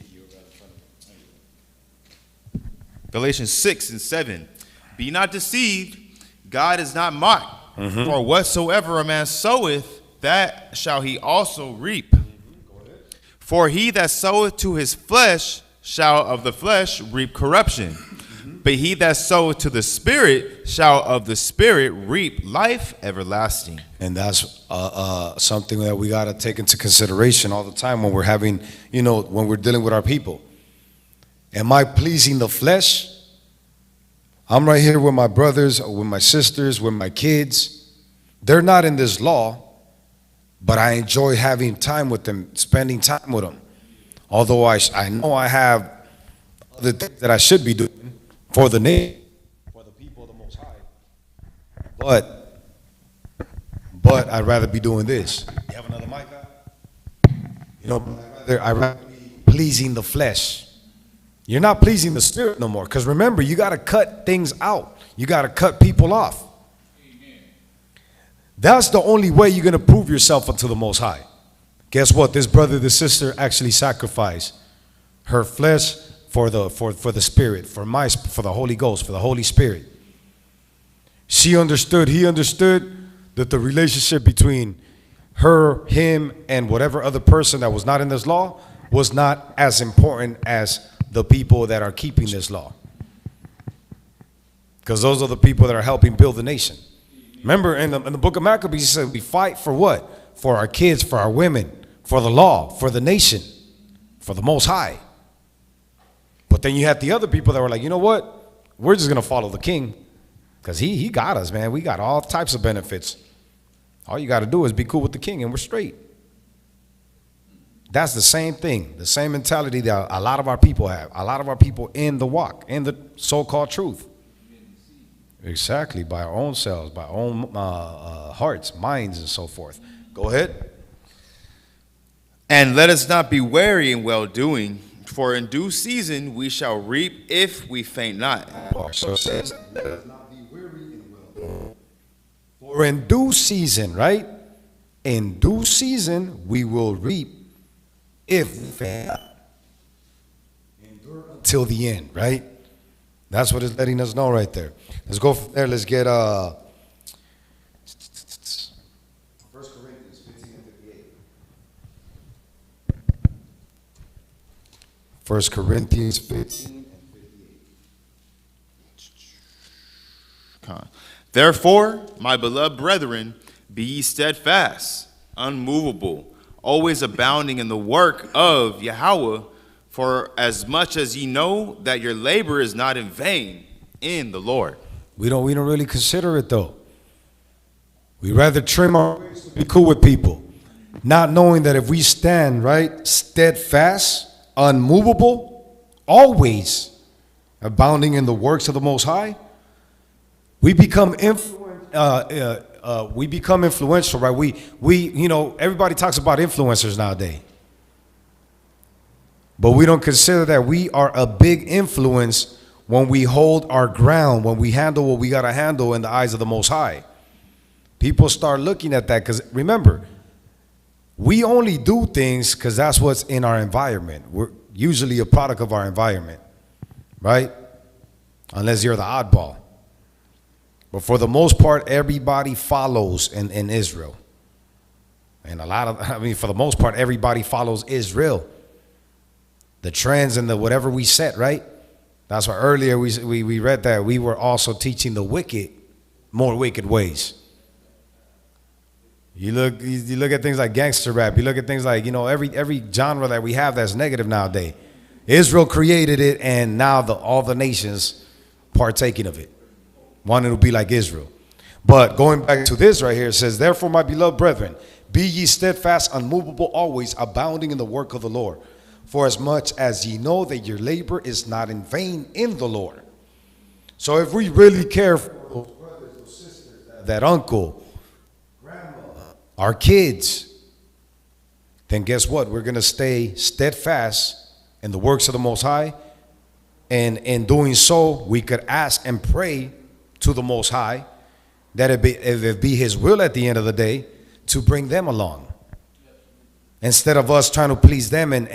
Galatians 6 and 7. Be not deceived, God is not mocked. For whatsoever a man soweth, that shall he also reap. For he that soweth to his flesh shall of the flesh reap corruption. But he that soweth to the Spirit shall of the Spirit reap life everlasting. And that's something that we got to take into consideration all the time when we're having, when we're dealing with our people. Am I pleasing the flesh? I'm right here with my brothers, with my sisters, with my kids. They're not in this law, but I enjoy having time with them, spending time with them. Although I know I have other things that I should be doing for the nation, for the people of the Most High. But I'd rather be doing this. You have another mic guy? I'd rather be pleasing the flesh. You're not pleasing the Spirit no more. Because remember, you got to cut things out. You got to cut people off. Amen. That's the only way you're going to prove yourself unto the Most High. Guess what? This brother, this sister actually sacrificed her flesh for the Spirit, for the Holy Ghost, for the Holy Spirit. He understood that the relationship between her, him, and whatever other person that was not in this law was not as important as the people that are keeping this law. Because those are the people that are helping build the nation. Remember in the book of Maccabees, he said we fight for what? For our kids, for our women, for the law, for the nation, for the Most High. But then you had the other people that were like, you know what? We're just going to follow the king. Because he got us, man. We got all types of benefits. All you got to do is be cool with the king and we're straight. That's the same thing, the same mentality that a lot of our people have. A lot of our people in the walk, in the so-called truth. Exactly, by our own selves, by our own hearts, minds, and so forth. Go ahead. And let us not be weary in well-doing, for in due season we shall reap if we faint not. So it says, let us not be weary in well-doing. For in due season, right? In due season we will reap if we faint not. Endure until the end, right? That's what it's letting us know right there. Let's go from there. Let's get 1 Corinthians 15 and 58. 1 Corinthians 15 and 58. Therefore, my beloved brethren, be ye steadfast, unmovable, always abounding in the work of Yahweh, For as much as ye know that your labor is not in vain in the Lord. We don't really consider it though. We rather trim our ways to be cool with people, not knowing that if we stand, right, steadfast, unmovable, always abounding in the works of the Most High, we become influential, right? We everybody talks about influencers nowadays. But we don't consider that we are a big influence when we hold our ground, when we handle what we got to handle in the eyes of the Most High. People start looking at that because remember, we only do things because that's what's in our environment. We're usually a product of our environment, right? Unless you're the oddball. But for the most part, everybody follows in Israel. And for the most part, everybody follows Israel. The trends and the whatever we set, right? That's why earlier we read that we were also teaching the wicked more wicked ways. You look at things like gangster rap. You look at things like, every genre that we have that's negative nowadays. Israel created it, and now all the nations partaking of it, wanting to be like Israel. But going back to this right here, it says, therefore, my beloved brethren, be ye steadfast, unmovable, always abounding in the work of the Lord. For as much as ye know that your labor is not in vain in the Lord. So if we really care for those brothers, those sisters, that uncle, grandma, our kids, then guess what? We're going to stay steadfast in the works of the Most High. And in doing so, we could ask and pray to the Most High that if it be His will at the end of the day to bring them along. Instead of us trying to please them and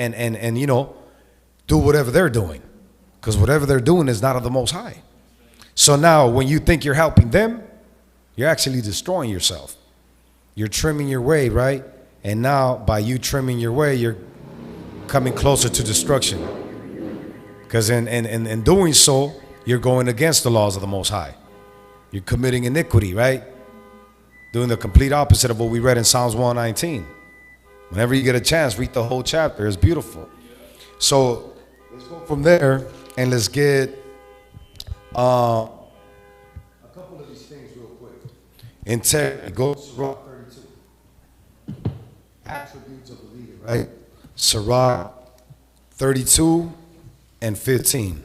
do whatever they're doing. Because whatever they're doing is not of the Most High. So now when you think you're helping them, you're actually destroying yourself. You're trimming your way, right? And now by you trimming your way, you're coming closer to destruction. Because in doing so, you're going against the laws of the Most High. You're committing iniquity, right? Doing the complete opposite of what we read in Psalms 119. Whenever you get a chance, read the whole chapter. It's beautiful. So let's go from there and let's get a couple of these things real quick. Integrity. Go to Sirach 32. Attributes of a leader, right? Sirach 32 and 15.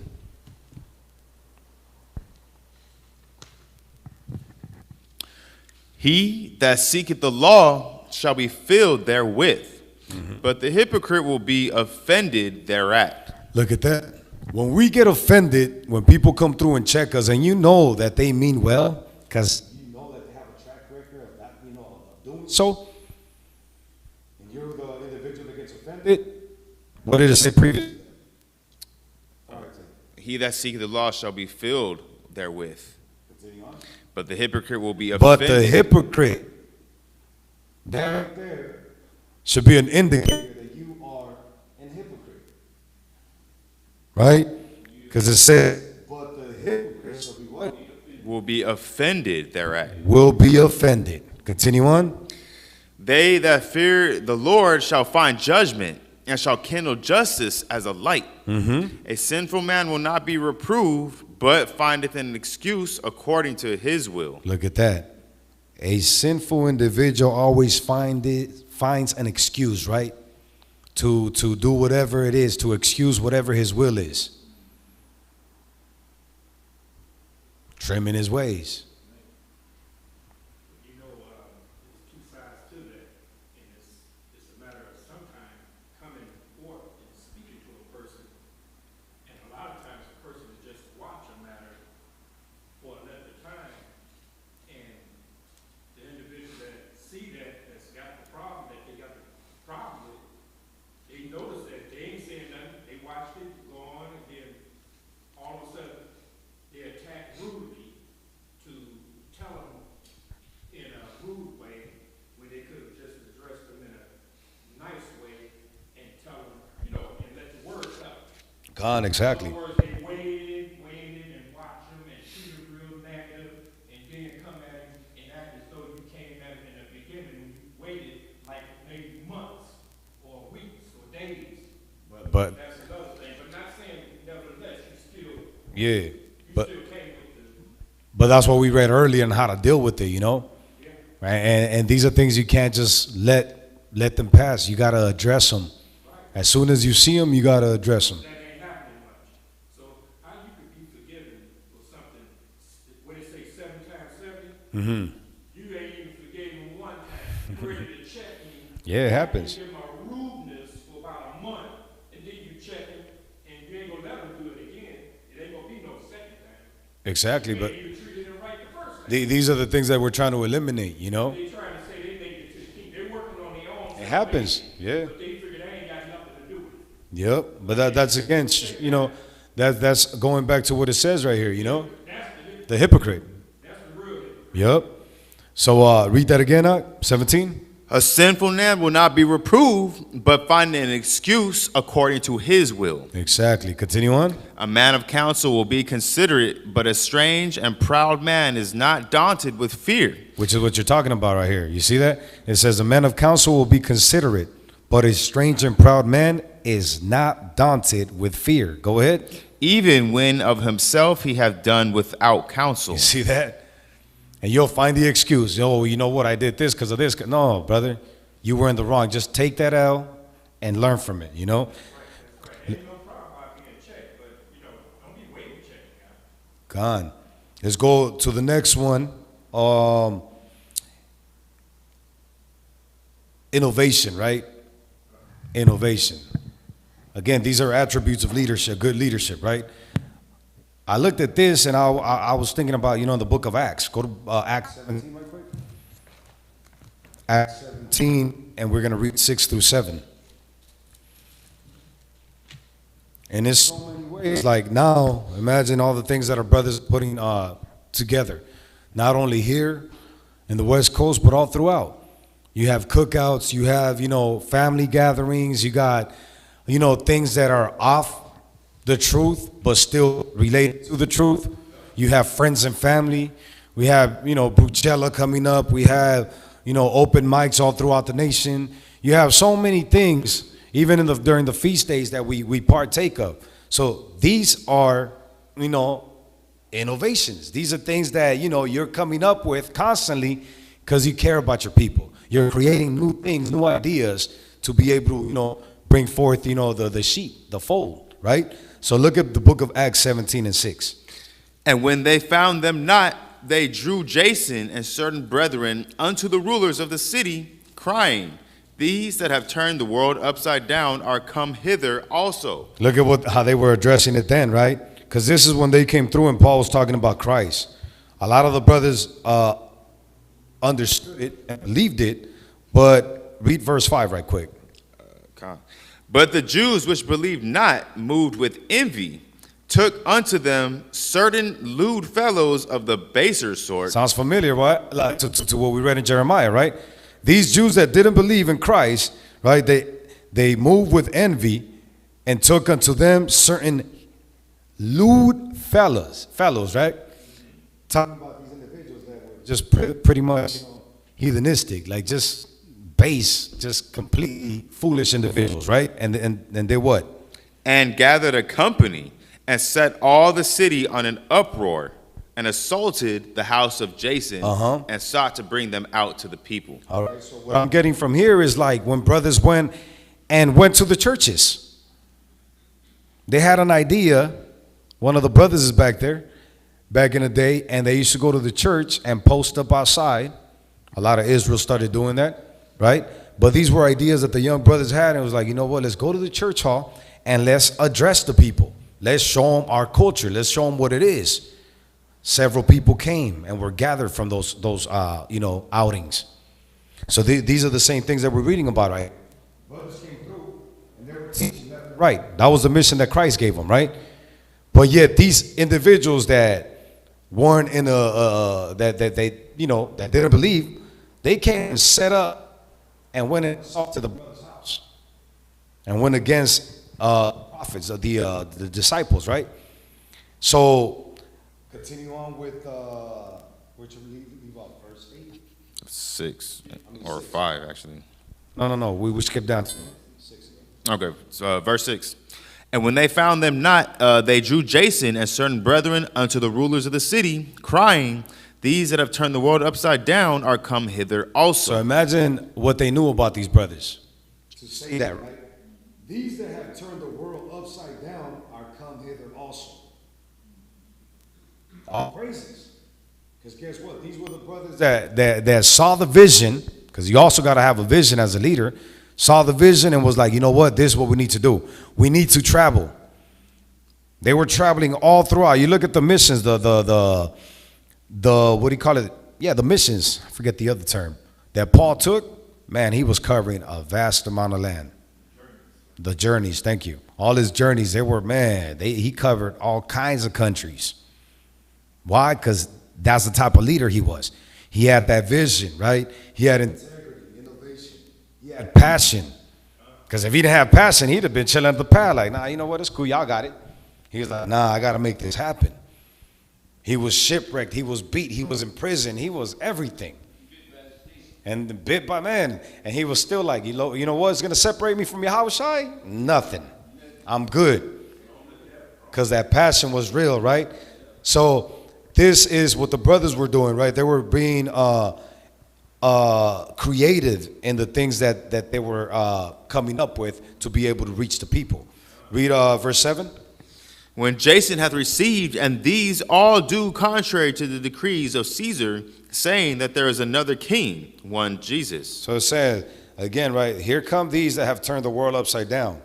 He that seeketh the law shall be filled therewith, but the hypocrite will be offended thereat. Look at that. When we get offended, when people come through and check us, and you know that they mean well, because you know that they have a track record of that, of doing so, and you're the individual that gets offended, what did it say previously? He that seeketh the law shall be filled therewith, but the hypocrite will be But offended. the hypocrite, that right there, should be an indicator that you are an hypocrite. Right? Because it says, but the hypocrite shall be what? Will be offended thereat. Will be offended. Continue on. They that fear the Lord shall find judgment, and shall kindle justice as a light. A sinful man will not be reproved, but findeth an excuse according to his will. Look at that. A sinful individual always finds an excuse, right? To do whatever it is, to excuse whatever his will is. Trimming his ways. There's two sides to that, and it's a matter of sometimes coming forth and speaking to a person, and a lot of times a person is just watch a matter for a length of time, and the individual that see that's got the problem that they got the problem with, they notice that they ain't saying nothing, they watched it go on, and then all of a sudden they attack rudely to tell them in a rude way when they could have just addressed them in a nice way and tell them, and let the words out. God, exactly. In other words, they waited and watched them and treated them real negative and then come at him and act as though you came at him in the beginning. You waited like maybe months or weeks or days. But That's another Yeah, but that's what we read earlier and how to deal with it, you know? Right? And these are things you can't just let them pass. You got to address them. As soon as you see them, you got to address them. That ain't happening much. So how you could be forgiven for something, when they say 7 times 70, you ain't even forgiven one time. You ready to check me. Yeah, it happens. You give them a rudeness for about a month, and then you check him, and you ain't gonna let them do it again. It ain't gonna be no second time. Exactly, but You treated him right the first time. these are the things that we're trying to eliminate, you know? They trying to say they make it to the king. They're working on their own. It happens, yeah. But they figure they ain't got nothing to do with it. Yep, but that's again, you know, that's going back to what it says right here, you know? The hypocrite. That's the real hypocrite. Yep. So read that again, 17. A sinful man will not be reproved, but find an excuse according to his will. Exactly. Continue on. A man of counsel will be considerate, but a strange and proud man is not daunted with fear. Which is what you're talking about right here. You see that? It says a man of counsel will be considerate, but a strange and proud man is not daunted with fear. Go ahead. Even when of himself he hath done without counsel. You see that? And you'll find the excuse. Oh, you know what? I did this because of this. No, brother. You were in the wrong. Just take that L and learn from it, you know? Ain't no problem about being checked, but, you know, don't be waiting checking out. Gone. Let's go to the next one. Innovation, right? Innovation. Again, these are attributes of leadership, good leadership, right? I looked at this and I was thinking about, you know, the book of Acts. Go to Acts 17 right quick. Acts 17, and we're going to read 6 through 7. And there's so many ways. Like now, imagine all the things that our brothers are putting together. Not only here in the West Coast, but all throughout. You have cookouts, you have, you know, family gatherings, you got, you know, things that are off the truth, but still related to the truth. You have friends and family. We have, you know, Brucella coming up. We have, you know, open mics all throughout the nation. You have so many things, even during the feast days that we partake of. So these are, you know, innovations. These are things that, you know, you're coming up with constantly because you care about your people. You're creating new things, new ideas to be able to, you know, bring forth, you know, the sheep, the fold, right? So look at the book of Acts 17 and 6. And when they found them not, they drew Jason and certain brethren unto the rulers of the city, crying, These that have turned the world upside down are come hither also. Look at how they were addressing it then, right? Because this is when they came through and Paul was talking about Christ. A lot of the brothers understood it and believed it, but read verse 5 right quick. But the Jews which believed not, moved with envy, took unto them certain lewd fellows of the baser sort. Sounds familiar, right? Like to what we read in Jeremiah, right? These Jews that didn't believe in Christ, right? They moved with envy and took unto them certain lewd fellows, right? Talking about these individuals that were just pretty much heathenistic, like just base, just completely foolish individuals, right? And they what? And gathered a company and set all the city on an uproar and assaulted the house of Jason and sought to bring them out to the people. All right, so what I'm getting from here is like when brothers went to the churches. They had an idea. One of the brothers is back there, back in the day, and they used to go to the church and post up outside. A lot of Israel started doing that. Right? But these were ideas that the young brothers had, and it was like, you know what, let's go to the church hall and let's address the people. Let's show them our culture. Let's show them what it is. Several people came and were gathered from those you know, outings. So these are the same things that we're reading about, right? Brothers came through and they were teaching left and right. That was the mission that Christ gave them, right? But yet these individuals that weren't in that didn't believe, they came and set up and went and talked to the brother's house and went against prophets, the disciples, right? So continue on with where'd you leave off? Verse 8? 6 or 5, actually. No. We skipped down to 6 again. Okay, so verse 6. And when they found them not, they drew Jason and certain brethren unto the rulers of the city, crying, These that have turned the world upside down are come hither So also. imagine what they knew about these brothers. To say that, right? These that have turned the world upside down are come hither also. All praises. Because guess what? These were the brothers that saw the vision, because you also got to have a vision as a leader, saw the vision and was like, you know what? This is what we need to do. We need to travel. They were traveling all throughout. You look at the missions, the what do you call it? Yeah, the missions. I forget the other term that Paul took. Man, he was covering a vast amount of land. The journeys, thank you. All his journeys, they were, man, he covered all kinds of countries. Why? Because that's the type of leader he was. He had that vision, right? He had integrity, innovation. He had passion. Because if he didn't have passion, he'd have been chilling at the pad like, nah, you know what? It's cool. Y'all got it. He was like, nah, I got to make this happen. He was shipwrecked. He was beat. He was in prison. He was everything. And bit by man. And he was still like, you know what's going to separate me from Yahushua? Nothing. I'm good. Because that passion was real, right? So this is what the brothers were doing, right? They were being creative in the things that they were coming up with to be able to reach the people. Read verse 7. When Jason hath received, and these all do contrary to the decrees of Caesar, saying that there is another king, one Jesus. So it says, again, right, here come these that have turned the world upside down.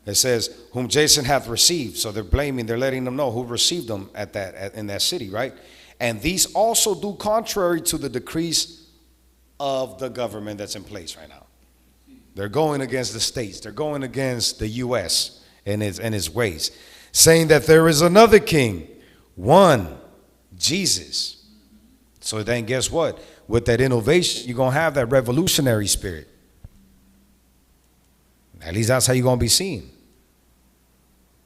It says, whom Jason hath received. So they're blaming, they're letting them know who received them in that city, right? And these also do contrary to the decrees of the government that's in place right now. They're going against the states. They're going against the U.S. and its ways, saying that there is another king, one, Jesus. So then guess what? With that innovation, you're going to have that revolutionary spirit. At least that's how you're going to be seen.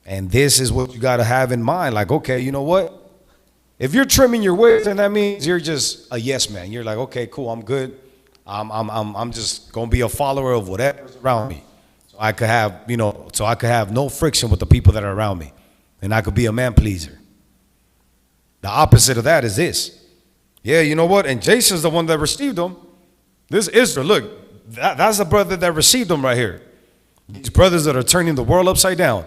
And this is what you got to have in mind. Like, okay, you know what? If you're trimming your ways, then that means you're just a yes man. You're like, okay, cool, I'm good. I'm just going to be a follower of whatever's around me. So I could have, so I could have no friction with the people that are around me. And I could be a man pleaser. The opposite of that is this. Yeah, you know what? And Jason's the one that received them. This is Israel. Look, that's the brother that received them right here. These brothers that are turning the world upside down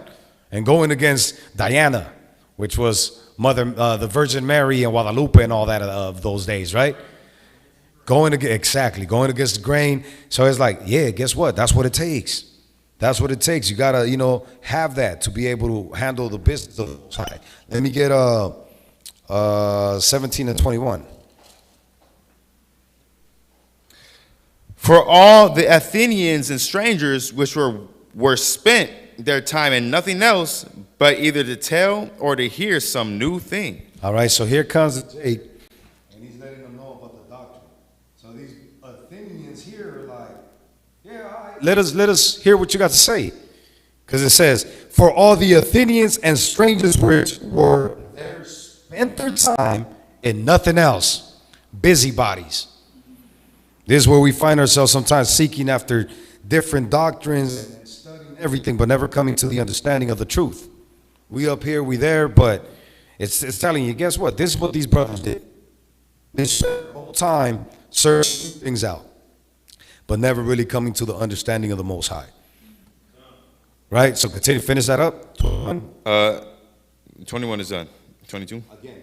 and going against Diana, which was the Virgin Mary and Guadalupe and all that of those days, right? Going against the grain. So it's like, yeah, guess what? That's what it takes. That's what it takes. You gotta, have that to be able to handle the business of the Most High. Let me get 17 and 21. For all the Athenians and strangers which were spent their time in nothing else but either to tell or to hear some new thing. All right, so here comes Jake, and he's letting them know about the doctrine. So these Athenians here are like, yeah, all right, let us hear what you got to say. Because it says, for all the Athenians and strangers which were there spent their time in nothing else, busybodies. This is where we find ourselves sometimes seeking after different doctrines and studying everything, but never coming to the understanding of the truth. We up here, we there, but it's telling you, guess what? This is what these brothers did. They spent the whole time searching things out, but never really coming to the understanding of the Most High. Right? So continue, finish that up. 21. 21 is done. 22? Again.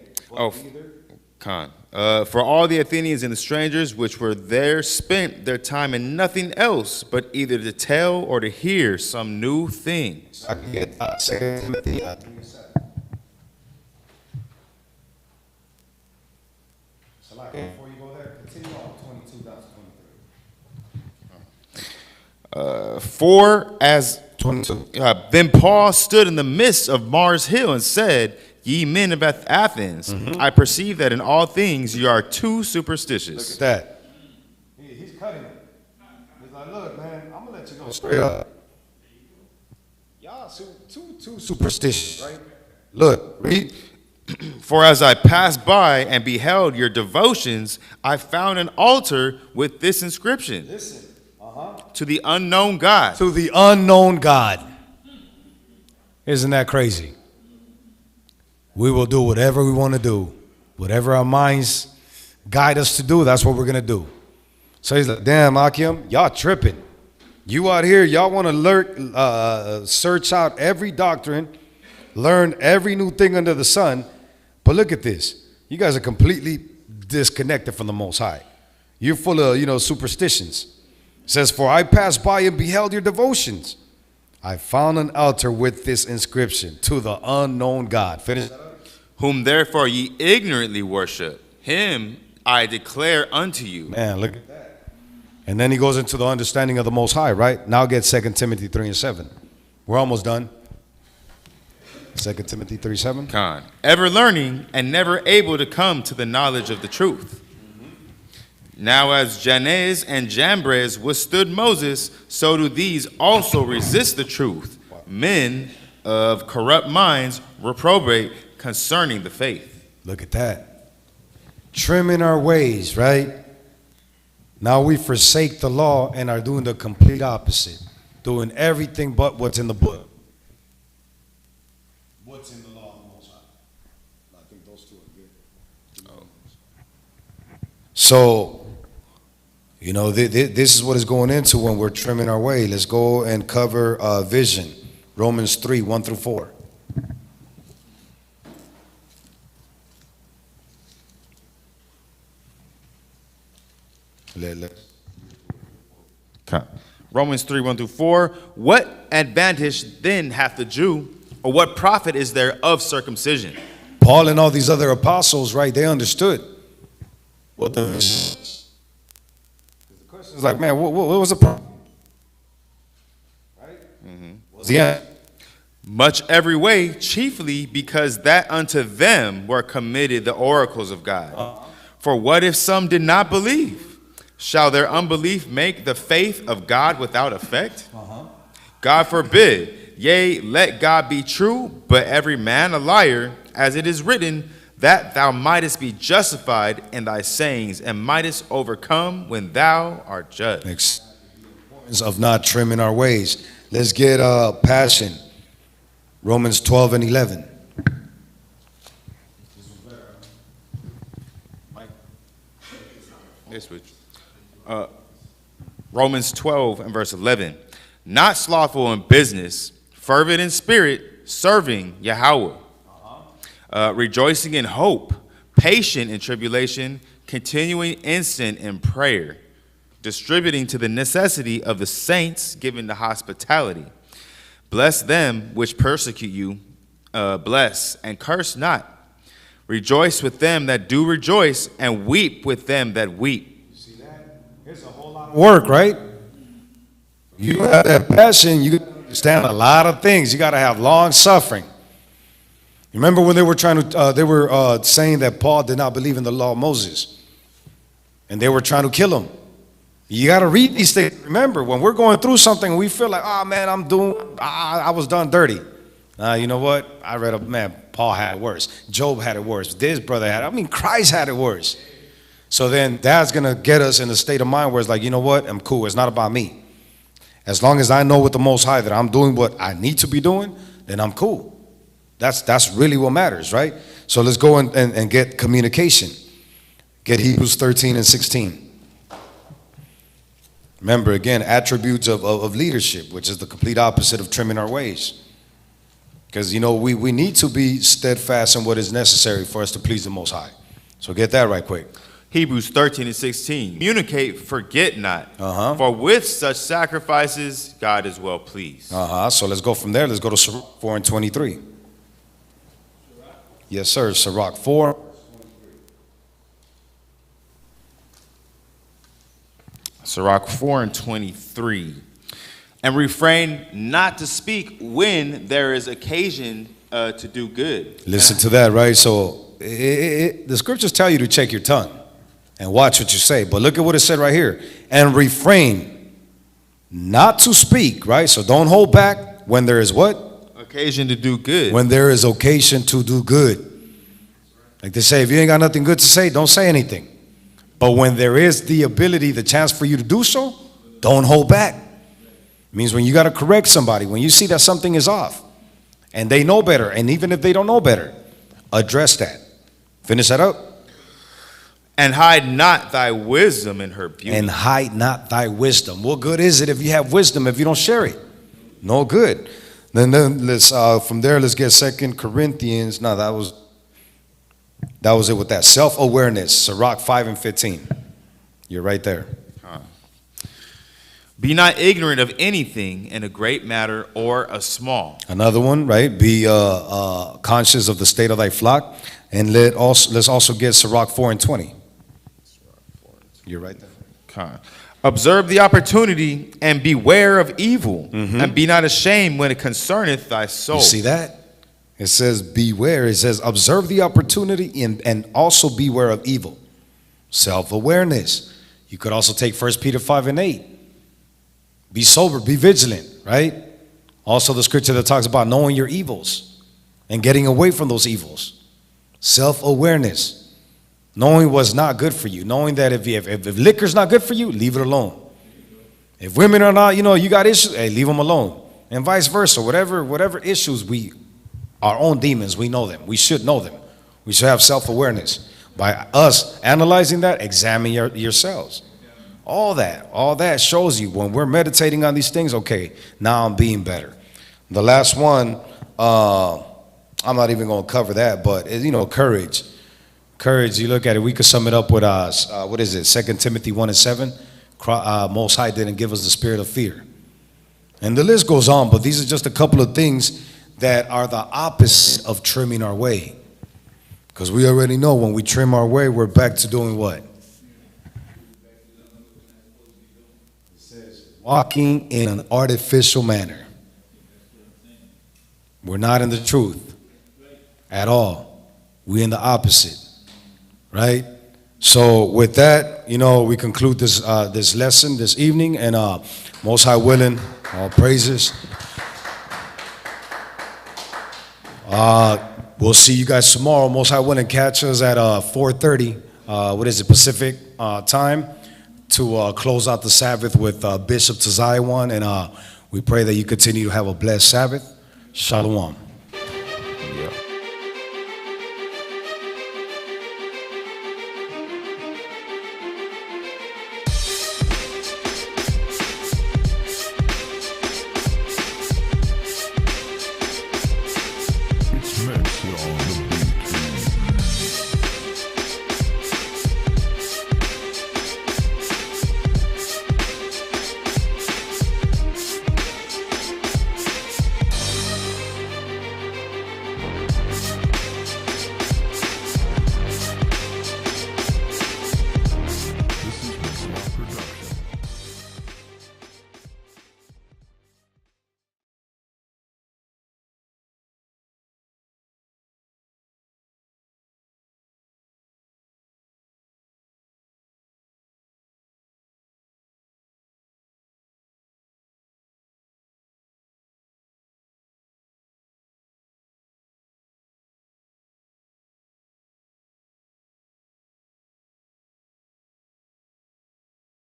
Khan. For all the Athenians and the strangers which were there spent their time in nothing else but either to tell or to hear some new thing. I can get 2 Timothy 3:7. So like, before you go there, continue on 22 down to 23. For as 22. Then Paul stood in the midst of Mars Hill and said, Ye men of Athens, I perceive that in all things you are too superstitious. Look at that. He's cutting it. He's like, look, man, I'm going to let you go straight up. Y'all too superstitious, right? Look, read. For as I passed by and beheld your devotions, I found an altar with this inscription. Listen. To the unknown God. To the unknown God. Isn't that crazy? We will do whatever we want to do. Whatever our minds guide us to do, that's what we're going to do. So he's like, damn, Akim, y'all tripping. You out here, y'all want to search out every doctrine, learn every new thing under the sun. But look at this. You guys are completely disconnected from the Most High. You're full of, superstitions. It says, for I passed by and beheld your devotions. I found an altar with this inscription, to the unknown God. Finish. Whom therefore ye ignorantly worship, him I declare unto you. Man, look at that. And then he goes into the understanding of the Most High, right? Now get 2 Timothy 3:7. We're almost done. 2 Timothy 3:7. Con. Ever learning and never able to come to the knowledge of the truth. Now as Jannes and Jambres withstood Moses, so do these also resist the truth. Men of corrupt minds reprobate concerning the faith. Look at that. Trimming our ways, right? Now we forsake the law and are doing the complete opposite. Doing everything but what's in the book. What's in the law of the Most High. I think those two are good. So, this is what is going into when we're trimming our way. Let's go and cover vision. Romans 3:1-4. Romans 3:1-4. What advantage then hath the Jew, or what profit is there of circumcision? Paul and all these other apostles, right, they understood what the vision was. The question is like, man, what was the problem? Right? What's the end? Much every way, chiefly because that unto them were committed the oracles of God. For what if some did not believe? Shall their unbelief make the faith of God without effect? God forbid. Yea, let God be true, but every man a liar, as it is written, that thou mightest be justified in thy sayings, and mightest overcome when thou art judged. Of not trimming our ways. Let's get passion. Romans 12:11. Romans 12:11. Not slothful in business, fervent in spirit, serving Yahweh. Rejoicing in hope, patient in tribulation, continuing instant in prayer, distributing to the necessity of the saints, giving the hospitality. Bless them which persecute you, bless and curse not. Rejoice with them that do rejoice, and weep with them that weep. See that? It's a whole lot of work, right? You have that passion, you understand a lot of things. You got to have long suffering. Remember when they were saying that Paul did not believe in the law of Moses, and they were trying to kill him. You got to read these things. Remember, when we're going through something, we feel like, oh man, I was done dirty. You know what? I read Paul had it worse. Job had it worse. This brother had it. Christ had it worse. So then that's going to get us in a state of mind where it's like, you know what? I'm cool. It's not about me. As long as I know with the Most High that I'm doing what I need to be doing, then I'm cool. That's really what matters, right? So let's go and get communication. Get Hebrews 13:16. Remember, again, attributes of leadership, which is the complete opposite of trimming our ways. Because, we need to be steadfast in what is necessary for us to please the Most High. So get that right quick. Hebrews 13:16. Communicate, forget not. For with such sacrifices, God is well pleased. So let's go from there. Let's go to Sirach 4:23. Yes, sir. Sirach 4. Sirach 4:23. And refrain not to speak when there is occasion to do good. Listen to that, right? So the scriptures tell you to check your tongue and watch what you say. But look at what it said right here. And refrain not to speak, right? So don't hold back when there is what? Occasion to do good. When there is occasion to do good. Like they say, if you ain't got nothing good to say, don't say anything. But when there is the ability, the chance for you to do so, don't hold back. It means when you got to correct somebody, when you see that something is off, and they know better. And even if they don't know better, address that. Finish that up. And hide not thy wisdom in her beauty. And hide not thy wisdom. What good is it if you have wisdom if you don't share it? No good. Then let's from there let's get 2 Corinthians. No, that was it with that. Self-awareness. Sirach 5:15. You're right there. Be not ignorant of anything in a great matter or a small. Another one, right? Be conscious of the state of thy flock. And let's also get Sirach 4:20. You're right there. Observe the opportunity and beware of evil, and be not ashamed when it concerneth thy soul. You see that? It says beware. It says observe the opportunity and also beware of evil. Self-awareness. You could also take 1 Peter 5:8. Be sober, be vigilant, right? Also the scripture that talks about knowing your evils and getting away from those evils. Self-awareness. Knowing what's not good for you. Knowing that if liquor's not good for you, leave it alone. If women are not, you got issues, hey, leave them alone. And vice versa. Whatever issues our own demons, we know them. We should know them. We should have self-awareness. By us analyzing that, examine yourselves. All that shows you when we're meditating on these things, okay, now I'm being better. The last one, I'm not even going to cover that, but courage. Courage, you look at it, we could sum it up with, 2 Timothy 1:7. Most High didn't give us the spirit of fear. And the list goes on, but these are just a couple of things that are the opposite of trimming our way. Because we already know when we trim our way, we're back to doing what? It says walking in an artificial manner. We're not in the truth at all. We're in the opposite. Right? So with that, we conclude this lesson this evening, and Most High willing, all praises. We'll see you guys tomorrow. Most High willing, catch us at 4:30. Pacific time, to close out the Sabbath with Bishop Tazaiwan, and we pray that you continue to have a blessed Sabbath. Shalom.